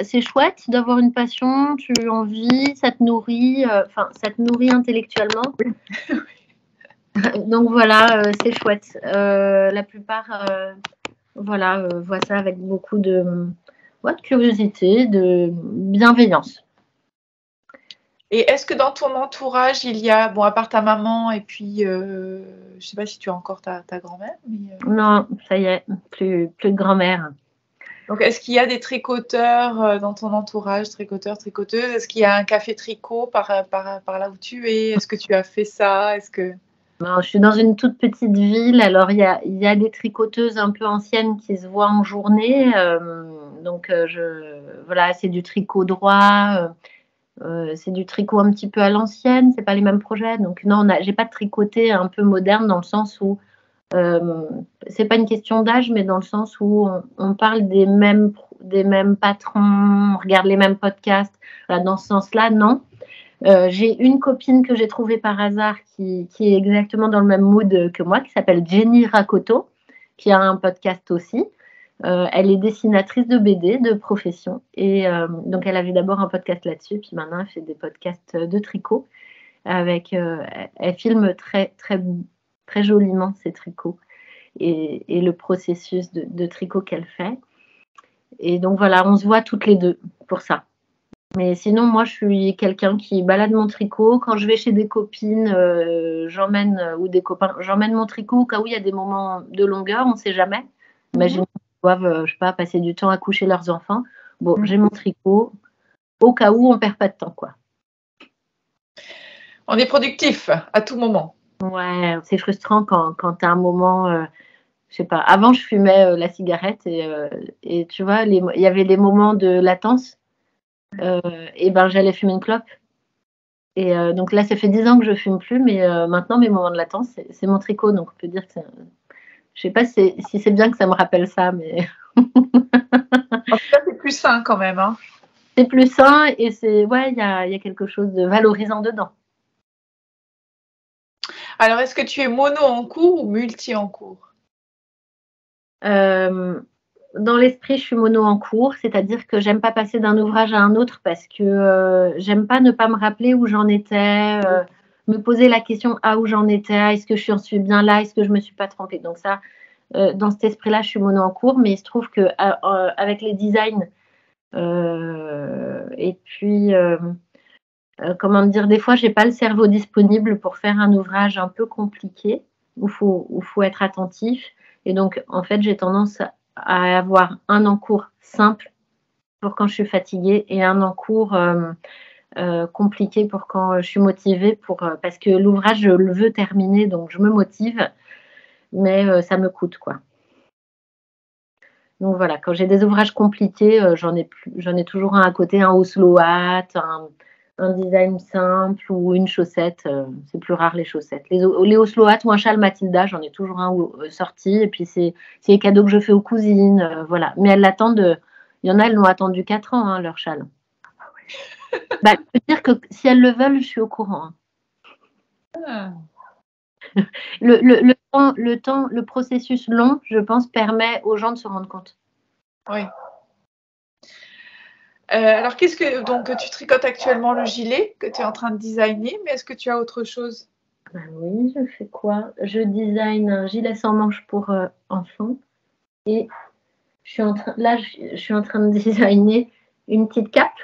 c'est chouette d'avoir une passion, tu en vis, ça te nourrit, ça te nourrit intellectuellement. Donc voilà, c'est chouette. La plupart voient ça avec beaucoup de curiosité, de bienveillance. Et est-ce que dans ton entourage, il y a, à part ta maman et puis, je ne sais pas si tu as encore ta grand-mère, mais... Non, ça y est, plus de grand-mère. Donc, est-ce qu'il y a des tricoteurs dans ton entourage, tricoteurs, tricoteuses? Est-ce qu'il y a un café tricot par là où tu es? Est-ce que tu as fait ça? Non, je suis dans une toute petite ville, alors il y a des tricoteuses un peu anciennes qui se voient en journée, donc c'est du tricot droit, c'est du tricot un petit peu à l'ancienne, c'est pas les mêmes projets, donc non, j'ai pas de tricoté un peu moderne dans le sens où c'est pas une question d'âge, mais dans le sens où on parle des mêmes patrons, on regarde les mêmes podcasts, dans ce sens-là, non. J'ai une copine que j'ai trouvée par hasard qui est exactement dans le même mood que moi, qui s'appelle Jenny Rakoto, qui a un podcast aussi. Elle est dessinatrice de BD de profession et donc elle avait d'abord un podcast là-dessus, puis maintenant elle fait des podcasts de tricot. Elle filme très, très, très joliment ses tricots et le processus de tricot qu'elle fait. Et donc voilà, on se voit toutes les deux pour ça. Mais sinon, moi, je suis quelqu'un qui balade mon tricot. Quand je vais chez des copines, ou des copains, j'emmène mon tricot au cas où il y a des moments de longueur, on ne sait jamais. Imaginez qu'ils doivent, je sais pas, passer du temps à coucher leurs enfants. Bon, j'ai mon tricot au cas où on ne perd pas de temps, quoi. On est productif à tout moment. Ouais, c'est frustrant quand tu as un moment, je sais pas. Avant, je fumais la cigarette et tu vois, il y avait des moments de latence. Et j'allais fumer une clope. Et donc là, ça fait 10 ans que je fume plus, mais maintenant, mes moments de latence, c'est mon tricot. Donc, on peut dire que je sais pas si c'est bien que ça me rappelle ça, mais... En tout cas, c'est plus sain quand même. Hein. C'est plus sain et il y a quelque chose de valorisant dedans. Alors, est-ce que tu es mono en cours ou multi en cours? Dans l'esprit, je suis mono en cours, c'est-à-dire que j'aime pas passer d'un ouvrage à un autre parce que j'aime pas ne pas me rappeler où j'en étais, me poser la question où j'en étais, est-ce que je suis bien là, est-ce que je me suis pas trompée. Donc ça, dans cet esprit-là, je suis mono en cours, mais il se trouve que avec les designs et puis comment dire, des fois, j'ai pas le cerveau disponible pour faire un ouvrage un peu compliqué où faut être attentif. Et donc, en fait, j'ai tendance à avoir un encours simple pour quand je suis fatiguée et un encours compliqué pour quand je suis motivée, parce que l'ouvrage, je le veux terminer, donc je me motive, mais ça me coûte, quoi. Donc voilà, quand j'ai des ouvrages compliqués, j'en ai toujours un à côté, un Oslo Hat, un design simple ou une chaussette. C'est plus rare les chaussettes. Les Oslo Hat ou un châle Mathilda, j'en ai toujours un sorti. Et puis c'est les cadeaux que je fais aux cousines. Voilà. Mais elles l'attendent. Il y en a, elles l'ont attendu 4 ans, hein, leur châle. Bah, je veux dire que si elles le veulent, je suis au courant. Ah. Le processus long, je pense, permet aux gens de se rendre compte. Oui. Alors, donc tu tricotes actuellement le gilet que tu es en train de designer, mais est-ce que tu as autre chose? Oui, je fais quoi? Je design un gilet sans manches pour enfants et je suis en train de designer une petite cape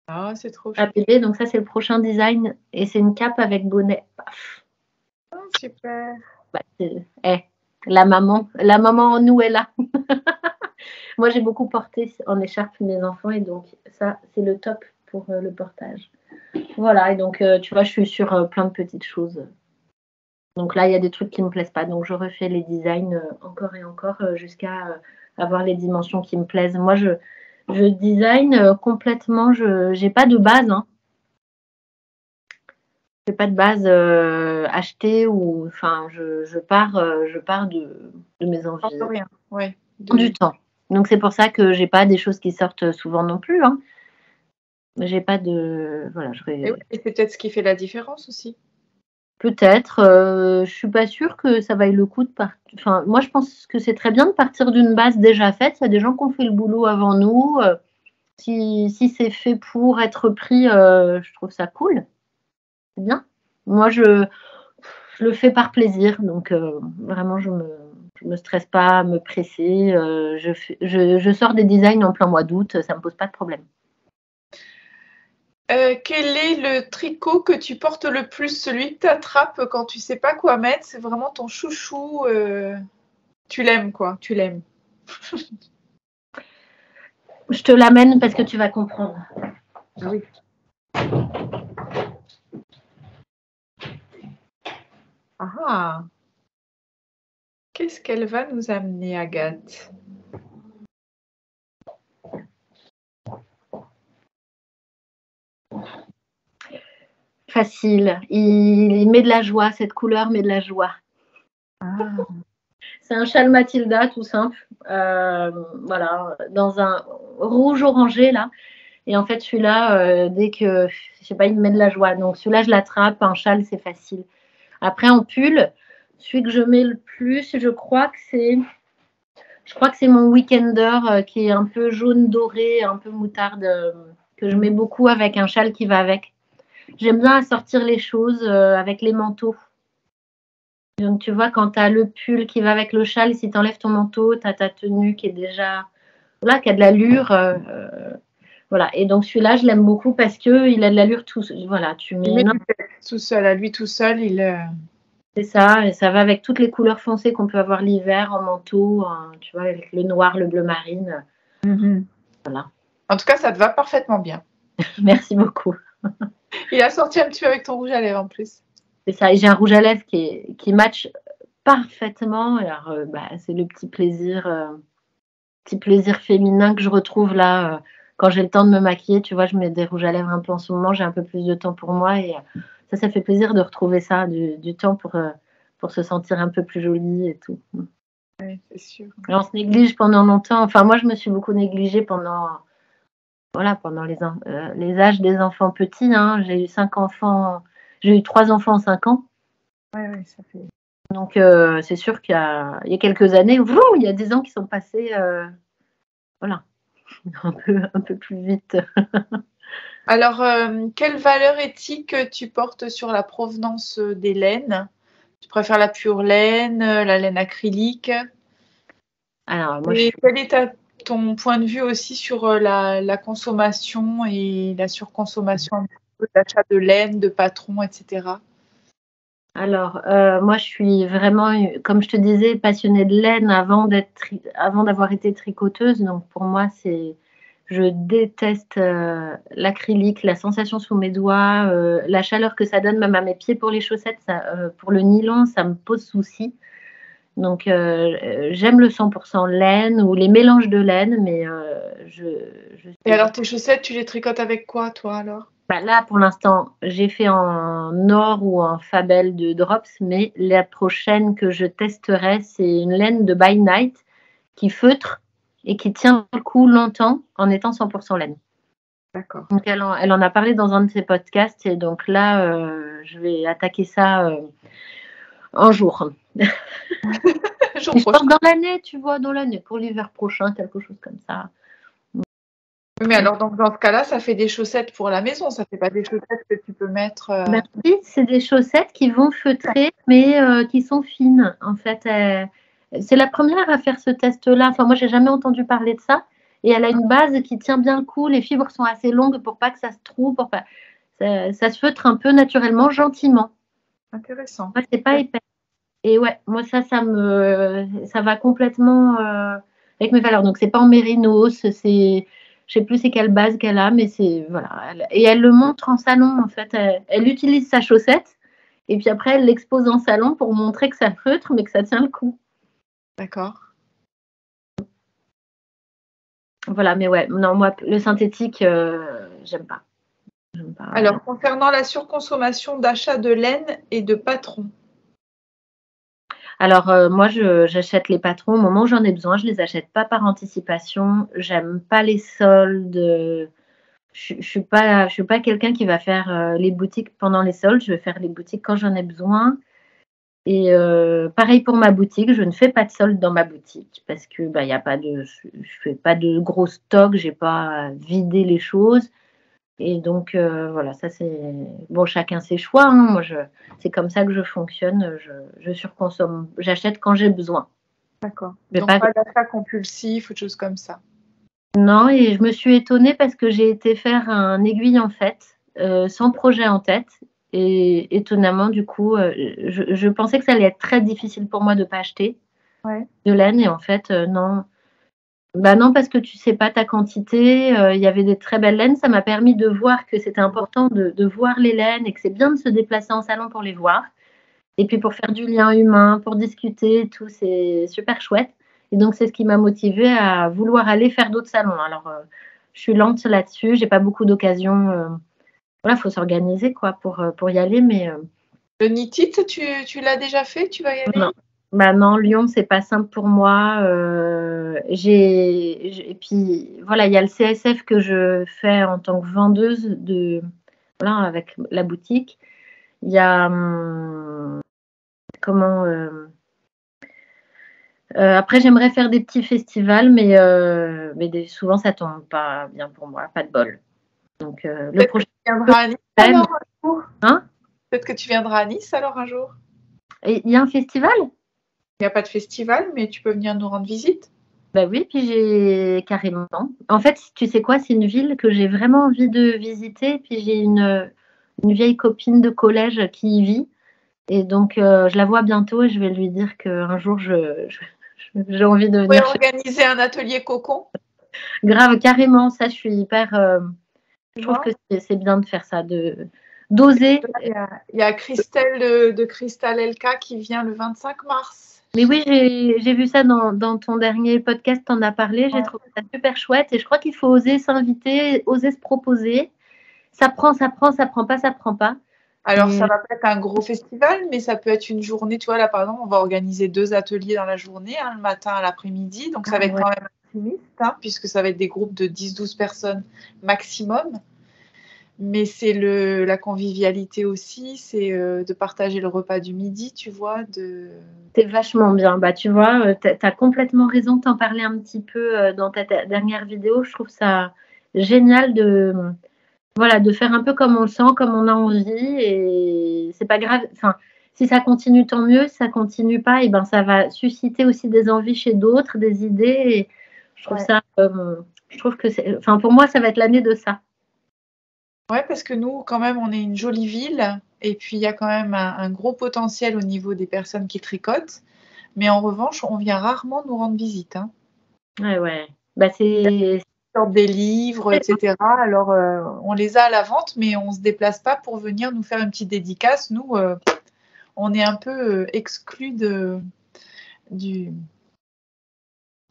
Ah, c'est trop à chouette. bébé. Donc ça, c'est le prochain design et c'est une cape avec bonnet. Paf. Ah, super. Bah, la maman en nous est là. Moi, j'ai beaucoup porté en écharpe mes enfants et donc ça, c'est le top pour le portage. Voilà, et donc tu vois, je suis sur plein de petites choses. Donc là, il y a des trucs qui ne me plaisent pas. Donc je refais les designs encore et encore jusqu'à avoir les dimensions qui me plaisent. Moi, je design complètement. Je n'ai pas de base. Hein. Je n'ai pas de base achetée ou. Enfin, je pars de mes envies. Pas rien. Ouais. Du temps. Donc c'est pour ça que j'ai pas des choses qui sortent souvent non plus. Hein. J'ai pas de. Voilà, Et oui, c'est peut-être ce qui fait la différence aussi. Peut-être, je suis pas sûre que ça vaille le coup de partir. Enfin, moi, je pense que c'est très bien de partir d'une base déjà faite. Il y a des gens qui ont fait le boulot avant nous. Si c'est fait pour être pris, je trouve ça cool. C'est bien. Moi, je le fais par plaisir. Donc, vraiment, je me stresse pas à me presser. Je sors des designs en plein mois d'août. Ça me pose pas de problème. Quel est le tricot que tu portes le plus, celui que tu attrapes quand tu sais pas quoi mettre? C'est vraiment ton chouchou. Tu l'aimes, quoi. Tu l'aimes. Je te l'amène parce que tu vas comprendre. Oui. Ah. Qu'est-ce qu'elle va nous amener, Agathe? Facile. Il met de la joie. Cette couleur met de la joie. Ah. C'est un châle Mathilda tout simple, voilà, dans un rouge orangé là. Et en fait, celui-là, dès que, je sais pas, il me met de la joie. Donc celui-là, je l'attrape. Un châle, c'est facile. Après, en pull, celui que je mets le plus, je crois que c'est mon Weekender qui est un peu jaune doré, un peu moutarde, que je mets beaucoup avec un châle qui va avec. J'aime bien assortir les choses avec les manteaux. Donc, tu vois, quand tu as le pull qui va avec le châle, si tu enlèves ton manteau, tu as ta tenue qui est déjà, voilà, qui a de l'allure. Voilà. Et donc, celui-là, je l'aime beaucoup parce qu'il a de l'allure tout seul. Voilà, tu mets. Tout seul, à lui tout seul, C'est ça, et ça va avec toutes les couleurs foncées qu'on peut avoir l'hiver en manteau, tu vois, avec le noir, le bleu marine. Voilà. En tout cas, ça te va parfaitement bien. Merci beaucoup. Il a sorti un petit peu avec ton rouge à lèvres en plus. C'est ça, et j'ai un rouge à lèvres qui match parfaitement. Alors, c'est le petit plaisir féminin que je retrouve là quand j'ai le temps de me maquiller. Tu vois, je mets des rouges à lèvres un peu en ce moment, j'ai un peu plus de temps pour moi et ça fait plaisir de retrouver ça, du temps pour se sentir un peu plus jolie et tout. Oui, c'est sûr. Et on se néglige pendant longtemps. Enfin, moi, je me suis beaucoup négligée pendant les âges des enfants petits. Hein. J'ai eu 3 enfants en 5 ans. Oui, ça fait. Donc, c'est sûr qu'il y a quelques années, il y a 10 ans qui sont passés, voilà, un peu plus vite. Alors, quelle valeur éthique tu portes sur la provenance des laines? Tu préfères la pure laine, la laine acrylique? Alors, moi, Et quel est ton point de vue aussi sur la consommation et la surconsommation d'achat de laine, de patrons, etc. Alors, moi, je suis vraiment, comme je te disais, passionnée de laine avant d'avoir été tricoteuse. Donc, pour moi, je déteste l'acrylique, la sensation sous mes doigts, la chaleur que ça donne même à mes pieds pour les chaussettes. Pour le nylon, ça me pose souci. Donc, j'aime le 100% laine ou les mélanges de laine, mais Et alors, tes chaussettes, tu les tricotes avec quoi, toi, alors? Là, pour l'instant, j'ai fait en or ou en fabelle de drops, mais la prochaine que je testerai, c'est une laine de By Night qui feutre et qui tient le coup longtemps en étant 100% laine. D'accord. Donc, elle en a parlé dans un de ses podcasts, et donc là, je vais attaquer ça un jour. Je pense dans l'année, tu vois, dans l'année, pour l'hiver prochain, quelque chose comme ça. Mais alors, donc, dans ce cas-là, ça fait des chaussettes pour la maison, ça fait pas des chaussettes que tu peux mettre. Oui, c'est des chaussettes qui vont feutrer, mais qui sont fines. En fait, c'est la première à faire ce test-là. Enfin, moi, j'ai jamais entendu parler de ça. Et elle a une base qui tient bien le coup. Les fibres sont assez longues pour pas que ça se trouve. Ça se feutre un peu naturellement, gentiment. Intéressant. Moi, c'est pas épais. Et ouais, moi, ça va complètement avec mes valeurs. Donc, c'est pas en mérinos, je sais plus c'est quelle base qu'elle a, mais c'est voilà. Et elle le montre en salon en fait. Elle utilise sa chaussette et puis après elle l'expose en salon pour montrer que ça feutre, mais que ça tient le coup. D'accord. Voilà, mais ouais, non, moi le synthétique, j'aime pas. Alors, concernant la surconsommation d'achat de laine et de patrons. Alors, moi, j'achète les patrons au moment où j'en ai besoin. Je les achète pas par anticipation. J'aime pas les soldes. Je suis pas quelqu'un qui va faire les boutiques pendant les soldes. Je vais faire les boutiques quand j'en ai besoin. Et pareil pour ma boutique, je ne fais pas de soldes dans ma boutique parce que y a pas je fais pas de gros stock, j'ai pas vidé les choses. Et donc voilà, ça c'est bon, chacun ses choix. Hein. Moi, c'est comme ça que je fonctionne. Je surconsomme, j'achète quand j'ai besoin. D'accord. Donc pas d'achat compulsif ou de choses comme ça. Non, et je me suis étonnée parce que j'ai été faire un aiguille en fait, sans projet en tête. Et étonnamment, du coup, je pensais que ça allait être très difficile pour moi de ne pas acheter de laine. Et en fait, non. Bah non, parce que tu sais pas ta quantité. Il y avait des très belles laines. Ça m'a permis de voir que c'était important de voir les laines et que c'est bien de se déplacer en salon pour les voir. Et puis pour faire du lien humain, pour discuter, tout, c'est super chouette. Et donc, c'est ce qui m'a motivée à vouloir aller faire d'autres salons. Alors, je suis lente là-dessus. J'ai pas beaucoup d'occasions. Voilà, il faut s'organiser quoi pour y aller. Mais le Knit It, tu l'as déjà fait? Tu vas y aller? Non. Bah non, Lyon, c'est pas simple pour moi. Et puis, voilà, il y a le CSF que je fais en tant que vendeuse voilà, avec la boutique. Il y a après, j'aimerais faire des petits festivals, mais souvent, ça tombe pas bien pour moi, pas de bol. Donc, le prochain. Tu viendras à Nice alors un jour? Hein? Peut-être que tu viendras à Nice alors un jour? Il y a un festival? Il n'y a pas de festival, mais tu peux venir nous rendre visite. Bah oui, puis j'ai carrément. En fait, tu sais quoi, c'est une ville que j'ai vraiment envie de visiter. Puis j'ai une vieille copine de collège qui y vit. Et donc, je la vois bientôt et je vais lui dire qu'un jour, j'ai envie de venir. Vous pouvez organiser un atelier cocon? Grave, carrément. Ça, je suis hyper. Je trouve que c'est bien de faire ça, d'oser. Il y a Christelle de Crystal LK qui vient le 25 mars. Mais oui, j'ai vu ça dans ton dernier podcast, tu en as parlé. J'ai trouvé ça super chouette et je crois qu'il faut oser s'inviter, oser se proposer. Ça prend pas. Alors, ça va pas être un gros festival, mais ça peut être une journée. Tu vois, là, par exemple, on va organiser 2 ateliers dans la journée, le matin et l'après-midi. Donc, ça va être quand même intimiste, puisque ça va être des groupes de 10-12 personnes maximum. Mais c'est la convivialité aussi, c'est de partager le repas du midi, tu vois. C'est vachement bien. Bah, tu vois, tu as complètement raison de t'en parler un petit peu dans ta dernière vidéo. Je trouve ça génial voilà, de faire un peu comme on le sent, comme on a envie. Et c'est pas grave. Enfin, si ça continue, tant mieux. Si ça continue pas, et ben, ça va susciter aussi des envies chez d'autres, des idées. Et je trouve je trouve que enfin, pour moi, ça va être l'année de ça. Ouais, parce que nous, quand même, on est une jolie ville. Et puis, il y a quand même un gros potentiel au niveau des personnes qui tricotent. Mais en revanche, on vient rarement nous rendre visite. Hein. Ouais. Bah, c'est Des livres, etc. Alors, on les a à la vente, mais on ne se déplace pas pour venir nous faire une petite dédicace. Nous, on est un peu exclus du...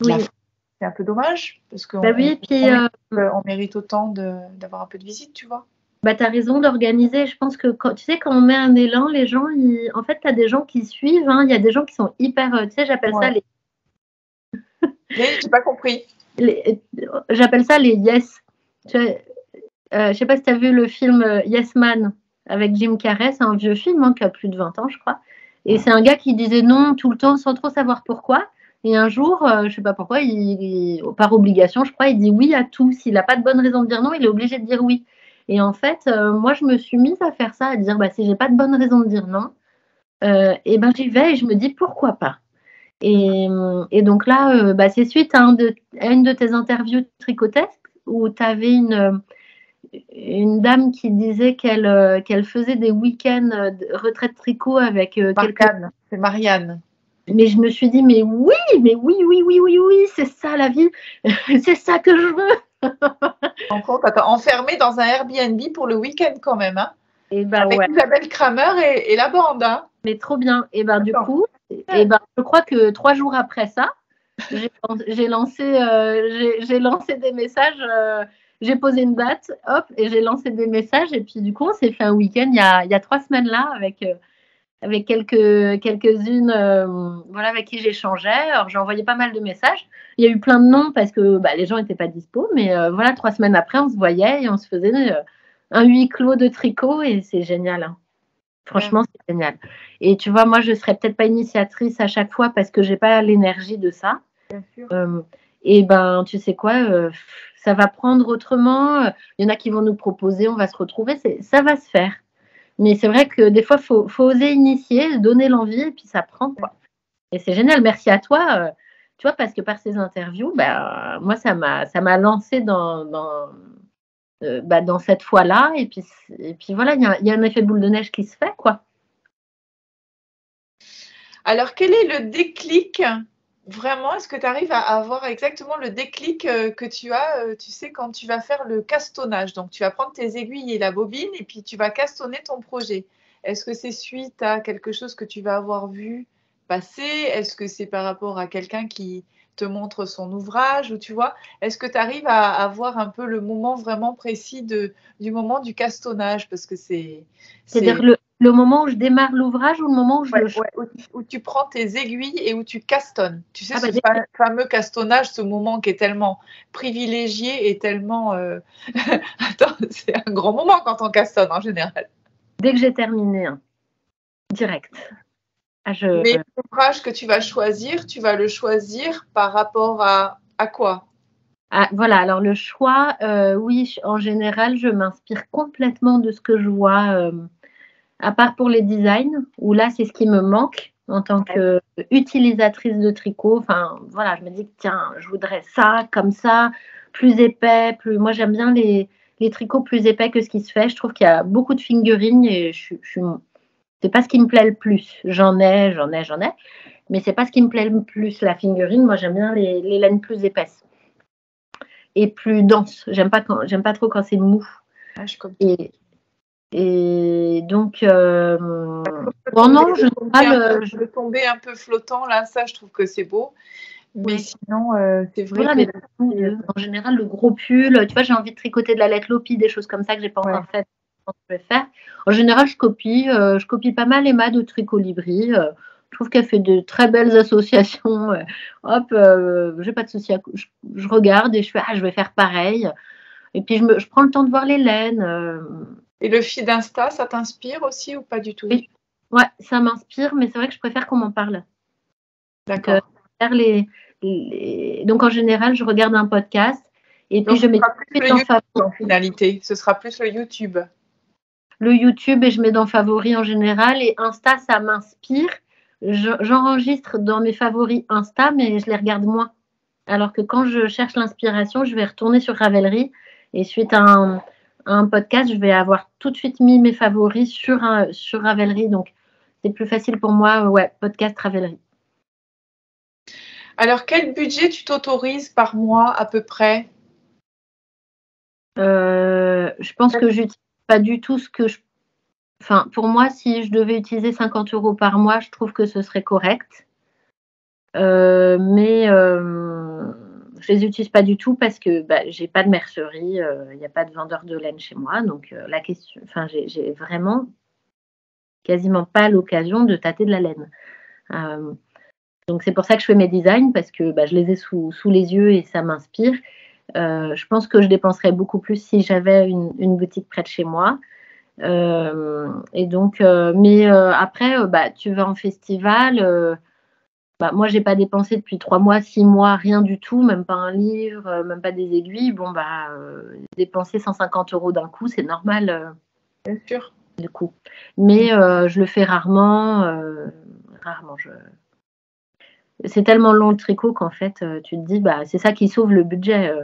Oui. C'est un peu dommage, parce qu'on on mérite autant d'avoir un peu de visite, tu vois. Bah, tu as raison d'organiser. Je pense que tu sais, quand on met un élan, les gens, en fait, tu as des gens qui suivent. Hein. Il y a des gens qui sont hyper. Tu sais, j'appelle ça les. J'ai pas compris. J'appelle ça les yes. Je sais pas si tu as vu le film Yes Man avec Jim Carrey. C'est un vieux film qui a plus de 20 ans, je crois. Et c'est un gars qui disait non tout le temps sans trop savoir pourquoi. Et un jour, je sais pas pourquoi, par obligation, je crois, il dit oui à tout. S'il n'a pas de bonne raison de dire non, il est obligé de dire oui. Et en fait, moi, je me suis mise à faire ça, à dire si j'ai pas de bonne raison de dire non, et ben j'y vais et je me dis pourquoi pas. Et donc là, c'est suite à une de tes interviews tricotesques où tu avais une dame qui disait qu'elle faisait des week-ends de retraite tricot avec C'est Marianne. Mais je me suis dit, mais oui, c'est ça la vie, c'est ça que je veux. En compte, enfermée dans un Airbnb pour le week-end quand même, hein. Et ben, avec Isabelle Kramer et la bande, hein. Mais trop bien. Et ben du coup, je crois que 3 jours après ça, j'ai lancé des messages. J'ai posé une date, hop, et j'ai lancé des messages. Et puis du coup, on s'est fait un week-end il y a 3 semaines là avec quelques-unes voilà, avec qui j'échangeais. Alors, j'ai envoyé pas mal de messages. Il y a eu plein de noms parce que les gens n'étaient pas dispo. Mais voilà, 3 semaines après, on se voyait et on se faisait un huis clos de tricot et c'est génial. Hein. Franchement, c'est génial. Et tu vois, moi, je ne serais peut-être pas initiatrice à chaque fois parce que je n'ai pas l'énergie de ça. Bien sûr. Et ben, tu sais quoi, ça va prendre autrement. Il y en a qui vont nous proposer, on va se retrouver. Ça va se faire. Mais c'est vrai que des fois, il faut oser initier, donner l'envie, et puis ça prend, quoi. Et c'est génial. Merci à toi, tu vois, parce que par ces interviews, moi, ça m'a lancé dans cette foi-là. Et puis voilà, il y a un effet boule de neige qui se fait, quoi. Alors, quel est le déclic? Vraiment, est-ce que tu arrives à avoir exactement le déclic que tu as, tu sais, quand tu vas faire le castonnage? Donc, tu vas prendre tes aiguilles et la bobine et puis tu vas castonner ton projet. Est-ce que c'est suite à quelque chose que tu vas avoir vu passer? Est-ce que c'est par rapport à quelqu'un qui te montre son ouvrage ou tu vois? Est-ce que tu arrives à avoir un peu le moment vraiment précis du moment du castonnage? Parce que c'est-à-dire le moment où je démarre l'ouvrage ou le moment où où tu prends tes aiguilles et où tu castonnes. Tu sais, ce fameux castonnage, ce moment qui est tellement privilégié et tellement... Attends, c'est un grand moment quand on castonne en général. Dès que j'ai terminé, direct. Mais l'ouvrage que tu vas choisir, tu vas le choisir par rapport à quoi? Voilà, alors le choix, oui, en général, je m'inspire complètement de ce que je vois, à part pour les designs, où là, c'est ce qui me manque en tant qu'utilisatrice de tricot. Enfin, voilà, je me dis que tiens, je voudrais ça, comme ça, plus épais. Moi, j'aime bien les tricots plus épais que ce qui se fait. Je trouve qu'il y a beaucoup de fingering et c'est pas ce qui me plaît le plus. J'en ai, mais c'est pas ce qui me plaît le plus, la fingering. Moi, j'aime bien les laines plus épaisses et plus denses. J'aime pas trop quand c'est mou. Ah, je comprends. Et donc, je veux tomber un peu flottant, là, ça, je trouve que c'est beau. Mais sinon, c'est vrai que... en général, le gros pull, tu vois, j'ai envie de tricoter de la lettre Lopi, des choses comme ça que j'ai pas encore fait. Je vais faire. En général, je copie pas mal Emma de Tricolibri. Je trouve qu'elle fait de très belles associations. Hop, j'ai pas de souci. Je regarde et je fais, je vais faire pareil. Et puis, je prends le temps de voir les laines. Et le feed Insta, ça t'inspire aussi ou pas du tout? Oui. Ouais, ça m'inspire, mais c'est vrai que je préfère qu'on m'en parle. D'accord. Donc, en général, je regarde un podcast et puis Donc, je mets plus le YouTube en finalité. Ce sera plus le YouTube. Le YouTube et je mets dans favoris en général. Et Insta, ça m'inspire. J'enregistre dans mes favoris Insta, mais je les regarde moins. Alors que quand je cherche l'inspiration, je vais retourner sur Ravelry et suite à un podcast, je vais avoir tout de suite mis mes favoris sur Ravelry. Donc, c'est plus facile pour moi, ouais, podcast Ravelry. Alors, quel budget tu t'autorises par mois à peu près? Je pense que j'utilise pas du tout ce que je... Enfin, pour moi, si je devais utiliser 50 € par mois, je trouve que ce serait correct. Mais je les utilise pas du tout parce que j'ai pas de mercerie, il n'y a pas de vendeur de laine chez moi. Donc, la question... Enfin, j'ai vraiment quasiment pas l'occasion de tâter de la laine. Donc, c'est pour ça que je fais mes designs parce que je les ai sous les yeux et ça m'inspire. Je pense que je dépenserais beaucoup plus si j'avais une boutique près de chez moi. Et donc, après, tu vas en festival. Moi, j'ai pas dépensé depuis 3 mois, 6 mois, rien du tout, même pas un livre, même pas des aiguilles. Bon, dépenser 150 € d'un coup, c'est normal. Bien sûr. Du coup. Mais je le fais rarement. Rarement. C'est tellement long le tricot qu'en fait, tu te dis, c'est ça qui sauve le budget.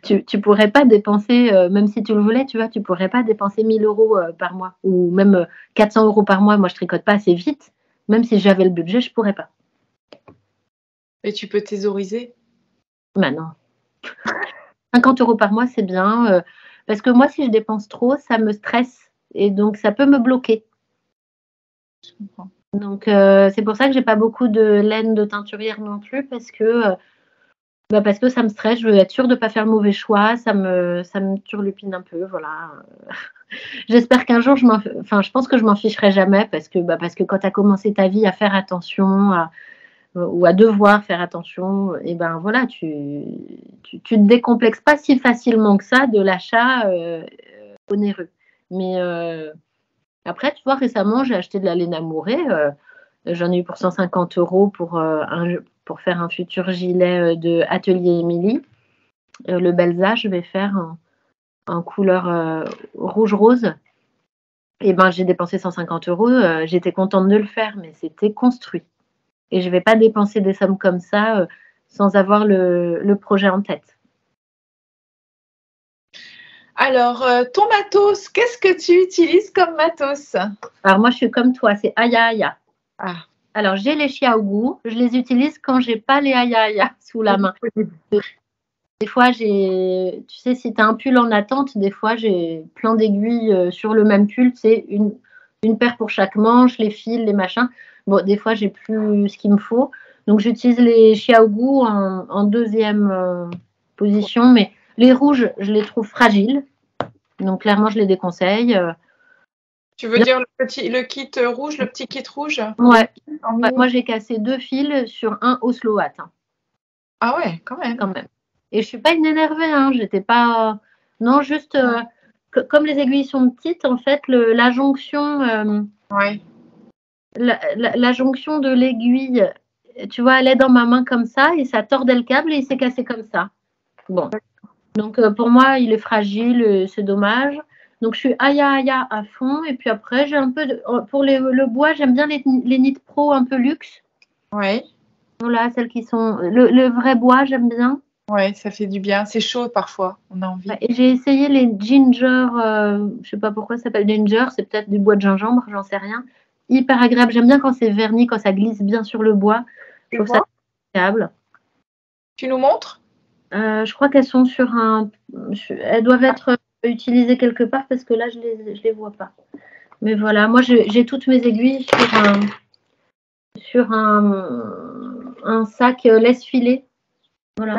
Tu pourrais pas dépenser, même si tu le voulais, tu vois, tu pourrais pas dépenser 1 000 € par mois ou même 400 € par mois. Moi, je tricote pas assez vite. Même si j'avais le budget, je pourrais pas. Et tu peux thésauriser? Non. 50 € par mois, c'est bien. Parce que moi, si je dépense trop, ça me stresse. Et donc, ça peut me bloquer. Je comprends. Donc, c'est pour ça que j'ai pas beaucoup de laine de teinturière non plus. Parce que ça me stresse. Je veux être sûre de ne pas faire le mauvais choix. Ça me turlupine un peu. Voilà. J'espère qu'un jour, je pense que je m'en ficherai jamais. Parce que quand tu as commencé ta vie à faire attention, ou à devoir faire attention, et voilà, tu te décomplexes pas si facilement que ça de l'achat onéreux. Mais après, tu vois, récemment, j'ai acheté de la laine amourée. J'en ai eu pour 150 € pour faire un futur gilet de Atelier Émilie. Le Belsa, je vais faire en couleur rouge-rose. Et j'ai dépensé 150 €. J'étais contente de le faire, mais c'était construit. Et je ne vais pas dépenser des sommes comme ça sans avoir le projet en tête. Alors, ton matos, qu'est-ce que tu utilises comme matos? Alors, moi, je suis comme toi, c'est Aya Aya. Ah. Alors, j'ai les Xiaogu, je les utilise quand je n'ai pas les Aya Aya sous la main. Des fois, tu sais, si tu as un pull en attente, des fois, j'ai plein d'aiguilles sur le même pull, c'est une paire pour chaque manche, les fils, les machins. Bon, des fois, j'ai plus ce qu'il me faut. Donc, j'utilise les Xiaogu en deuxième position. Mais les rouges, je les trouve fragiles. Donc, clairement, je les déconseille. Tu veux dire le kit rouge, le petit kit rouge? Ouais. Moi, j'ai cassé 2 fils sur un Osloat. Ah ouais, quand même. Et je ne suis pas une énervée. J'étais pas... Non, juste... comme les aiguilles sont petites, en fait, la jonction... Ouais. La jonction de l'aiguille, tu vois, elle est dans ma main comme ça et ça tordait le câble et il s'est cassé comme ça. Bon. Donc, pour moi, il est fragile, c'est dommage. Donc, je suis Aya Aya à fond. Et puis après, j'ai un peu pour le bois, j'aime bien les Knit Pro un peu luxe. Ouais. Voilà, celles qui sont... Le vrai bois, j'aime bien. Ouais, ça fait du bien. C'est chaud parfois, on a envie. Et j'ai essayé les Ginger, je sais pas pourquoi ça s'appelle Ginger, c'est peut-être du bois de gingembre, j'en sais rien. Hyper agréable. J'aime bien quand c'est verni, quand ça glisse bien sur le bois. Je trouve ça agréable. Tu nous montres? Je crois qu'elles sont sur elles doivent être utilisées quelque part parce que là, je les vois pas. Mais voilà, moi, j'ai toutes mes aiguilles sur un sac laisse-filer. Voilà.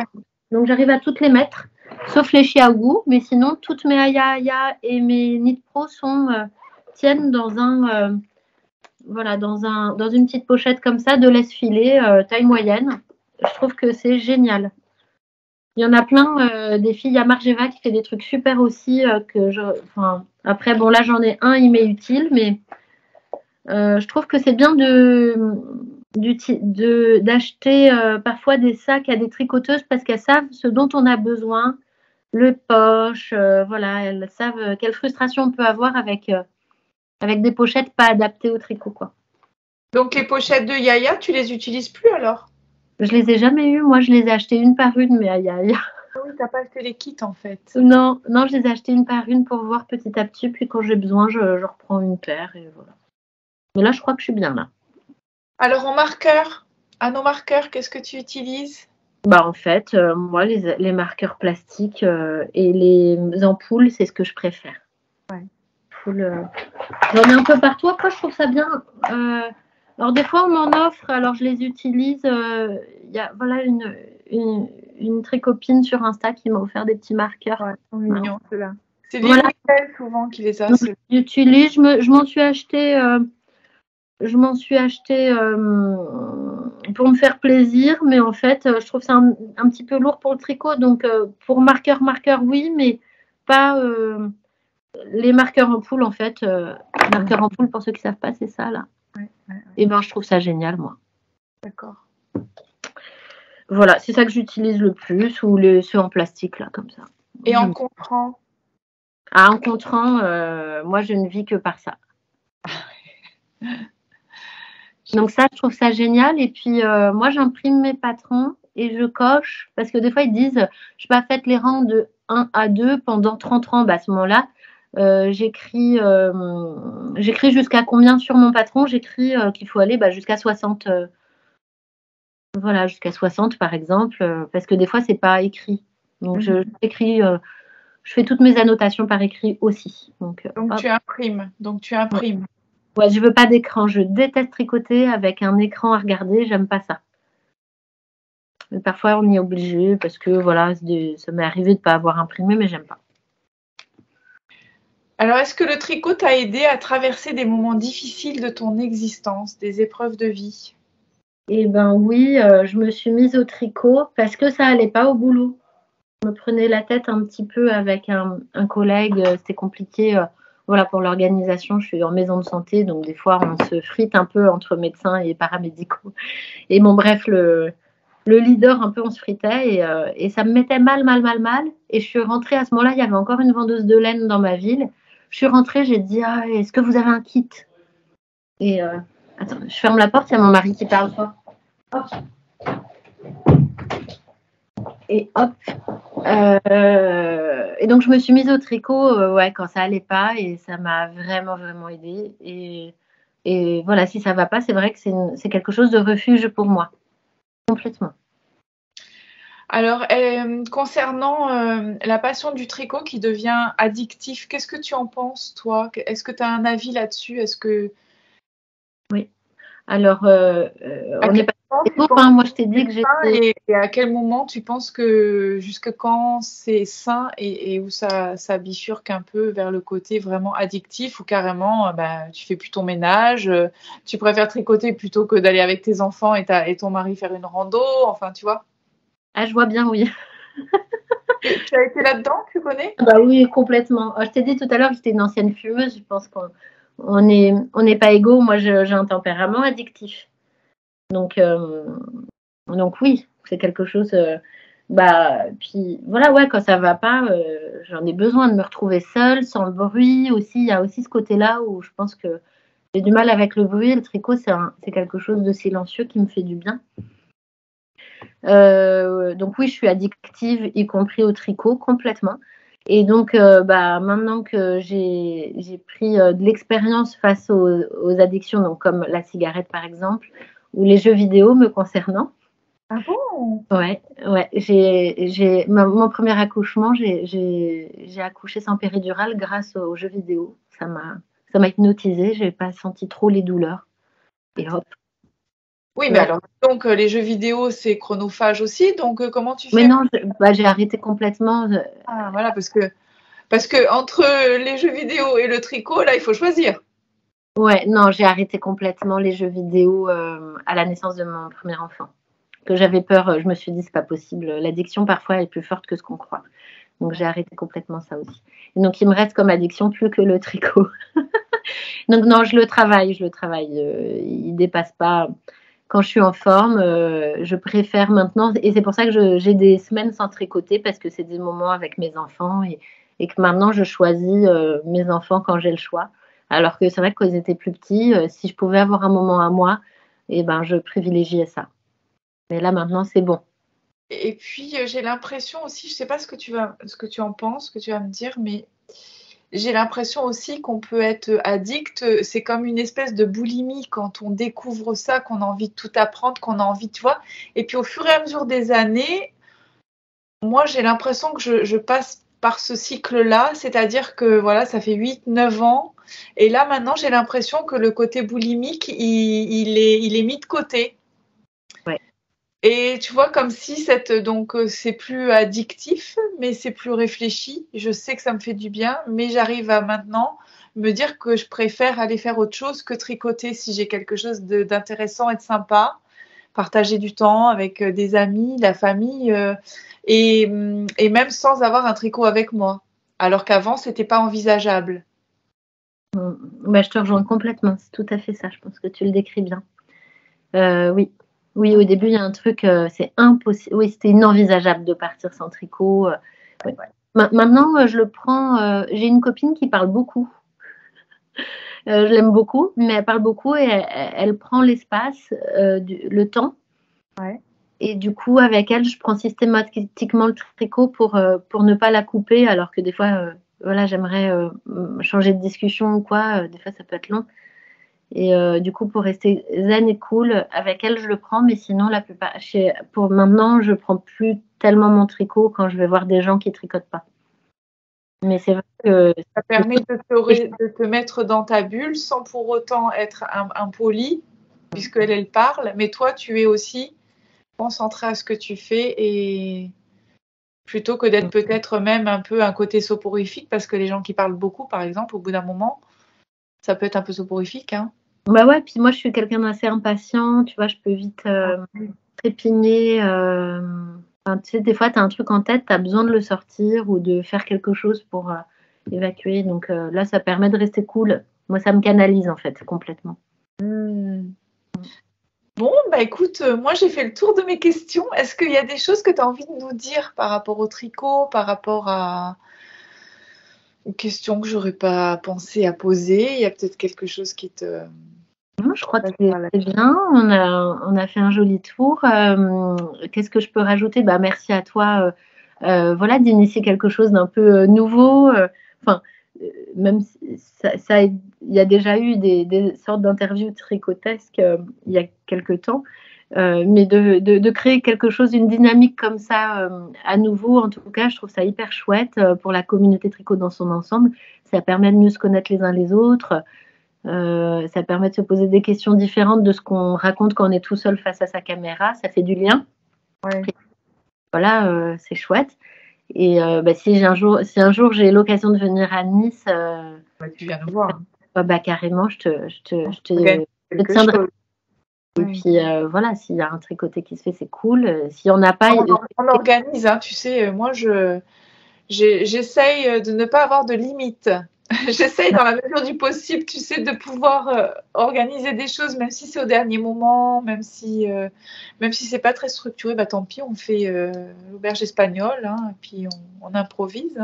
Donc, j'arrive à toutes les mettre, sauf les Xiaogu. Mais sinon, toutes mes Aya Aya et mes Knit Pro tiennent dans dans une petite pochette comme ça de laisse-filer, taille moyenne. Je trouve que c'est génial. Il y en a plein, des filles. Il y a Margeva qui fait des trucs super aussi. Après, bon, là, j'en ai un, il m'est utile, mais je trouve que c'est bien d'acheter parfois des sacs à des tricoteuses parce qu'elles savent ce dont on a besoin, le poche, voilà, elles savent quelle frustration on peut avoir avec des pochettes pas adaptées au tricot, quoi. Donc les pochettes de Yaya, tu les utilises plus alors? Je les ai jamais eues, moi je les ai achetées une par une, mais aïe. Ah oui, t'as pas acheté les kits en fait. Non, je les ai achetées une par une pour voir petit à petit, puis quand j'ai besoin, je reprends une paire et voilà. Mais là, je crois que je suis bien là. Alors en marqueur, à nos marqueurs, qu'est-ce que tu utilises? Bah en fait, moi les marqueurs plastiques et les ampoules, c'est ce que je préfère. Ouais. J'en ai un peu partout. Après, je trouve ça bien. Alors des fois, on m'en offre, alors je les utilise. Il y a voilà une très copine sur Insta qui m'a offert des petits marqueurs. Ouais, sont mignons ceux-là. C'est Voilà. Michel souvent qui les a. Donc, j'utilise. Je m'en suis acheté. Pour me faire plaisir, mais en fait, je trouve ça un petit peu lourd pour le tricot. Donc, pour marqueur, oui, mais pas les marqueurs en poule, en fait. Marqueurs en poule, pour ceux qui ne savent pas, c'est ça, là. Ouais. Et ben, je trouve ça génial, moi. D'accord. Voilà, c'est ça que j'utilise le plus, ou ceux en plastique, là, comme ça. Et en contrant? Ah, en contrant, moi, je ne vis que par ça. Donc ça, je trouve ça génial. Et puis, moi, j'imprime mes patrons et je coche. Parce que des fois, ils disent, je sais pas, faites les rangs de 1 à 2 pendant 30 rangs. Bah, à ce moment-là, j'écris jusqu'à combien sur mon patron. J'écris qu'il faut aller jusqu'à 60. Voilà, jusqu'à 60, par exemple. Parce que des fois, c'est pas écrit. Donc, j'écris... je fais toutes mes annotations par écrit aussi. Donc tu imprimes. Ouais, je veux pas d'écran. Je déteste tricoter avec un écran à regarder. J'aime pas ça. Mais parfois, on y est obligé parce que voilà, ça m'est arrivé de pas avoir imprimé, mais j'aime pas. Alors, est-ce que le tricot t'a aidé à traverser des moments difficiles de ton existence, des épreuves de vie? Eh ben oui, je me suis mise au tricot parce que ça allait pas au boulot. Je me prenais la tête un petit peu avec un collègue. C'était compliqué. Voilà, pour l'organisation, je suis en maison de santé, donc des fois, on se frite un peu entre médecins et paramédicaux. Et bon, bref, le leader, un peu, on se fritait et ça me mettait mal. Et je suis rentrée à ce moment-là, il y avait encore une vendeuse de laine dans ma ville. Je suis rentrée, j'ai dit, est-ce que vous avez un kit? Et attends, je ferme la porte, il y a mon mari qui parle fort. Hop. Et hop. Et donc, je me suis mise au tricot quand ça allait pas et ça m'a vraiment, vraiment aidée. Et voilà, si ça va pas, c'est vrai que c'est quelque chose de refuge pour moi. Complètement. Alors, concernant la passion du tricot qui devient addictif, qu'est-ce que tu en penses, toi? Est-ce que tu as un avis là-dessus? Oui. Alors, on n'est pas moi, je t'ai dit que j'étais... Et à quel moment tu penses que jusque quand c'est sain et où ça bifurque un peu vers le côté vraiment addictif ou carrément tu fais plus ton ménage, tu préfères tricoter plutôt que d'aller avec tes enfants et ton mari faire une rando, enfin tu vois? Ah, je vois bien, oui. Tu as été là-dedans, tu connais? Bah oui, complètement. Je t'ai dit tout à l'heure que j'étais une ancienne fumeuse. Je pense qu'on n'est pas égaux. Moi, j'ai un tempérament addictif. Donc oui, c'est quelque chose. Puis voilà, ouais, quand ça va pas, j'en ai besoin de me retrouver seule, sans le bruit aussi. Il y a aussi ce côté-là où je pense que j'ai du mal avec le bruit. Le tricot, c'est quelque chose de silencieux qui me fait du bien. Donc oui, je suis addictive, y compris au tricot, complètement. Et donc, maintenant que j'ai pris de l'expérience face aux addictions, donc comme la cigarette par exemple, ou les jeux vidéo me concernant. Ah bon? Ouais. Mon premier accouchement, j'ai accouché sans péridurale grâce aux jeux vidéo. Ça m'a hypnotisée, j'ai pas senti trop les douleurs. Et hop. Oui, mais alors, donc les jeux vidéo, c'est chronophage aussi, donc comment tu fais? Mais non, j'ai arrêté complètement. Ah, voilà, parce que entre les jeux vidéo et le tricot, là, il faut choisir. Ouais, non, j'ai arrêté complètement les jeux vidéo à la naissance de mon premier enfant. que j'avais peur. Je me suis dit, c'est pas possible. L'addiction, parfois, est plus forte que ce qu'on croit. Donc, j'ai arrêté complètement ça aussi. Et donc, il me reste comme addiction plus que le tricot. Donc, non, je le travaille. Il dépasse pas. Quand je suis en forme, je préfère maintenant. Et c'est pour ça que j'ai des semaines sans tricoter parce que c'est des moments avec mes enfants et que maintenant, je choisis mes enfants quand j'ai le choix. Alors que c'est vrai que quand ils étaient plus petits, si je pouvais avoir un moment à moi, eh ben, je privilégiais ça. Mais là, maintenant, c'est bon. Et puis, j'ai l'impression aussi, je sais pas ce que tu en penses, ce que tu vas me dire, mais j'ai l'impression aussi qu'on peut être addict. C'est comme une espèce de boulimie quand on découvre ça, qu'on a envie de tout apprendre, qu'on a envie, tu vois. Et puis, au fur et à mesure des années, moi, j'ai l'impression que je passe par ce cycle-là, c'est-à-dire que voilà, ça fait 8-9 ans. Et là, maintenant, j'ai l'impression que le côté boulimique, il est mis de côté. Ouais. Et tu vois, comme si donc c'est plus addictif, mais c'est plus réfléchi. Je sais que ça me fait du bien, mais j'arrive à maintenant me dire que je préfère aller faire autre chose que tricoter si j'ai quelque chose d'intéressant et de sympa. Partager du temps avec des amis, la famille, et même sans avoir un tricot avec moi. Alors qu'avant, c'était pas envisageable. Bah, je te rejoins complètement. C'est tout à fait ça. Je pense que tu le décris bien. Oui. Oui, au début, il y a un truc, c'est impossible. Oui, c'était inenvisageable de partir sans tricot. Ouais. Maintenant, je le prends. J'ai une copine qui parle beaucoup. Je l'aime beaucoup, mais elle parle beaucoup et elle prend l'espace, le temps. Ouais. Et du coup, avec elle, je prends systématiquement le tricot pour ne pas la couper, alors que des fois, voilà, j'aimerais changer de discussion ou quoi. Des fois, ça peut être long. Et du coup, pour rester zen et cool, avec elle, je le prends, mais sinon, pour maintenant, je prends plus tellement mon tricot quand je vais voir des gens qui tricotent pas. Mais c'est vrai que ça permet de te mettre dans ta bulle sans pour autant être impoli, puisqu'elle parle, mais toi, tu es aussi concentré à ce que tu fais et plutôt que d'être peut-être même un peu un côté soporifique, parce que les gens qui parlent beaucoup, par exemple, au bout d'un moment, ça peut être un peu soporifique, hein. Bah ouais, puis moi je suis quelqu'un d'assez impatient, tu vois, je peux vite trépigner. Enfin, tu sais, des fois tu as un truc en tête, tu as besoin de le sortir ou de faire quelque chose pour évacuer. Donc là, ça permet de rester cool. Moi, ça me canalise en fait, complètement. Bon, bah écoute, moi j'ai fait le tour de mes questions. Est-ce qu'il y a des choses que tu as envie de nous dire par rapport au tricot, par rapport à une question que j'aurais pas pensé à poser? Il y a peut-être quelque chose qui te... Non, je crois que c'est bien. On a fait un joli tour. Qu'est-ce que je peux rajouter? Bah, merci à toi voilà, d'initier quelque chose d'un peu nouveau. Enfin, même si il y a déjà eu des sortes d'interviews tricotesques il y a quelque temps. Mais de créer quelque chose, une dynamique comme ça à nouveau, en tout cas, je trouve ça hyper chouette pour la communauté tricot dans son ensemble. Ça permet de mieux se connaître les uns les autres. Ça permet de se poser des questions différentes de ce qu'on raconte quand on est tout seul face à sa caméra. Ça fait du lien. Ouais. Voilà, c'est chouette. Et bah, si un jour j'ai l'occasion de venir à Nice, tu viens nous voir. Bah, carrément, je te tiendrai. Et puis voilà, s'il y a un tricoté qui se fait, c'est cool. Si on n'a pas, on organise, hein, tu sais. Moi, j'essaye de ne pas avoir de limites. J'essaye dans la mesure du possible, tu sais, de pouvoir organiser des choses, même si c'est au dernier moment, même si c'est pas très structuré, bah tant pis, on fait l'auberge espagnole, hein, et puis on improvise.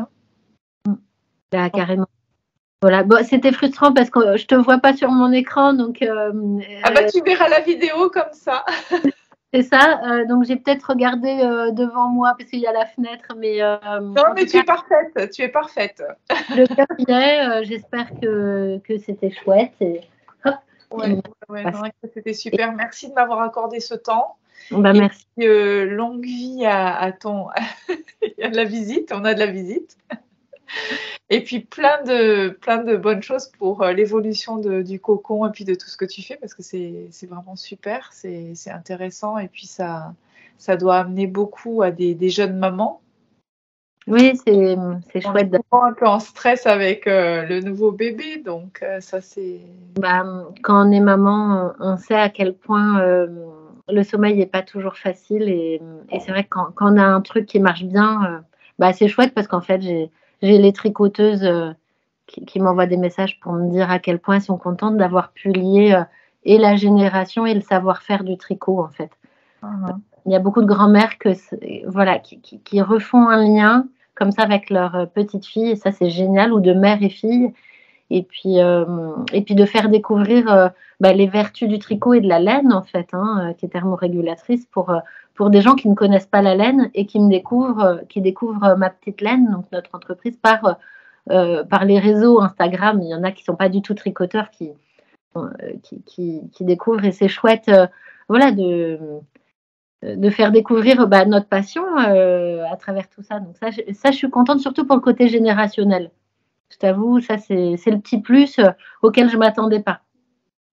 Hein. Bah, carrément. Voilà, bon, c'était frustrant parce que je te vois pas sur mon écran, donc. Ah bah tu verras la vidéo comme ça. C'est ça, donc j'ai peut-être regardé devant moi parce qu'il y a la fenêtre, mais... non, mais tu es parfaite, tu es parfaite. Le cœur y est, j'espère que c'était chouette. Et... Ouais, c'était super. Merci de m'avoir accordé ce temps. Bah, merci. Puis, longue vie à la visite, on a de la visite. Et puis plein de bonnes choses pour l'évolution du cocon et puis de tout ce que tu fais parce que c'est vraiment super, c'est intéressant et puis ça doit amener beaucoup à des jeunes mamans. Oui, c'est chouette. On est un peu en stress avec le nouveau bébé, donc ça c'est... Bah, quand on est maman, on sait à quel point le sommeil n'est pas toujours facile et c'est vrai que quand on a un truc qui marche bien, c'est chouette parce qu'en fait, j'ai les tricoteuses qui m'envoient des messages pour me dire à quel point elles sont contentes d'avoir pu lier et la génération et le savoir-faire du tricot, en fait. Il y a beaucoup de grand-mères qui refont un lien comme ça avec leur petite fille, et ça, c'est génial, ou de mère et fille. Et puis de faire découvrir les vertus du tricot et de la laine, en fait, qui est thermorégulatrice pour des gens qui ne connaissent pas la laine et qui découvrent Ma Petite Laine, donc notre entreprise, par les réseaux Instagram. Il y en a qui ne sont pas du tout tricoteurs qui découvrent, et c'est chouette de faire découvrir notre passion à travers tout ça. Donc ça, je suis contente, surtout pour le côté générationnel. Je t'avoue, ça, c'est le petit plus auquel je ne m'attendais pas.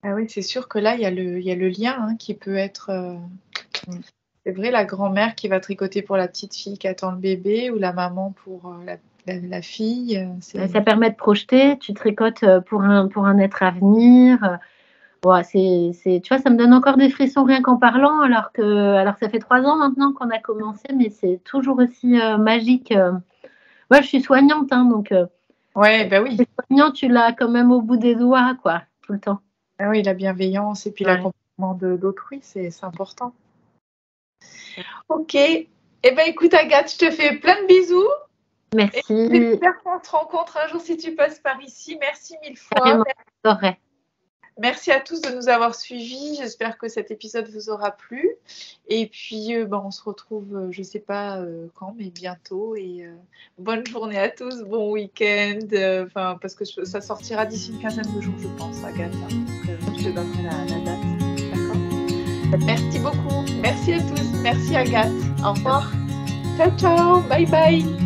Ah oui, c'est sûr que là, il y a le lien qui peut être... c'est vrai, la grand-mère qui va tricoter pour la petite fille qui attend le bébé, ou la maman pour la fille. Ça permet de projeter. Tu tricotes pour un être à venir. Tu vois, ça me donne encore des frissons rien qu'en parlant, alors ça fait 3 ans maintenant qu'on a commencé, mais c'est toujours aussi magique. Moi, je suis soignante, donc... Ouais, oui. C'est soignant, tu l'as quand même au bout des doigts, quoi, tout le temps. Ah oui, la bienveillance et puis l'accompagnement d'autrui, c'est important. Ok. Écoute, Agathe, je te fais plein de bisous. Merci. Et j'espère qu'on se rencontre un jour si tu passes par ici. Merci 1000 fois. Merci à tous de nous avoir suivis. J'espère que cet épisode vous aura plu. Et puis, on se retrouve, je ne sais pas quand, mais bientôt. Et bonne journée à tous, bon week-end. Parce que ça sortira d'ici une quinzaine de jours, je pense, Agathe. Donc, je te donnerai la date. D'accord ? Merci beaucoup. Merci à tous. Merci, Agathe. Au revoir. Ciao, ciao. Bye, bye.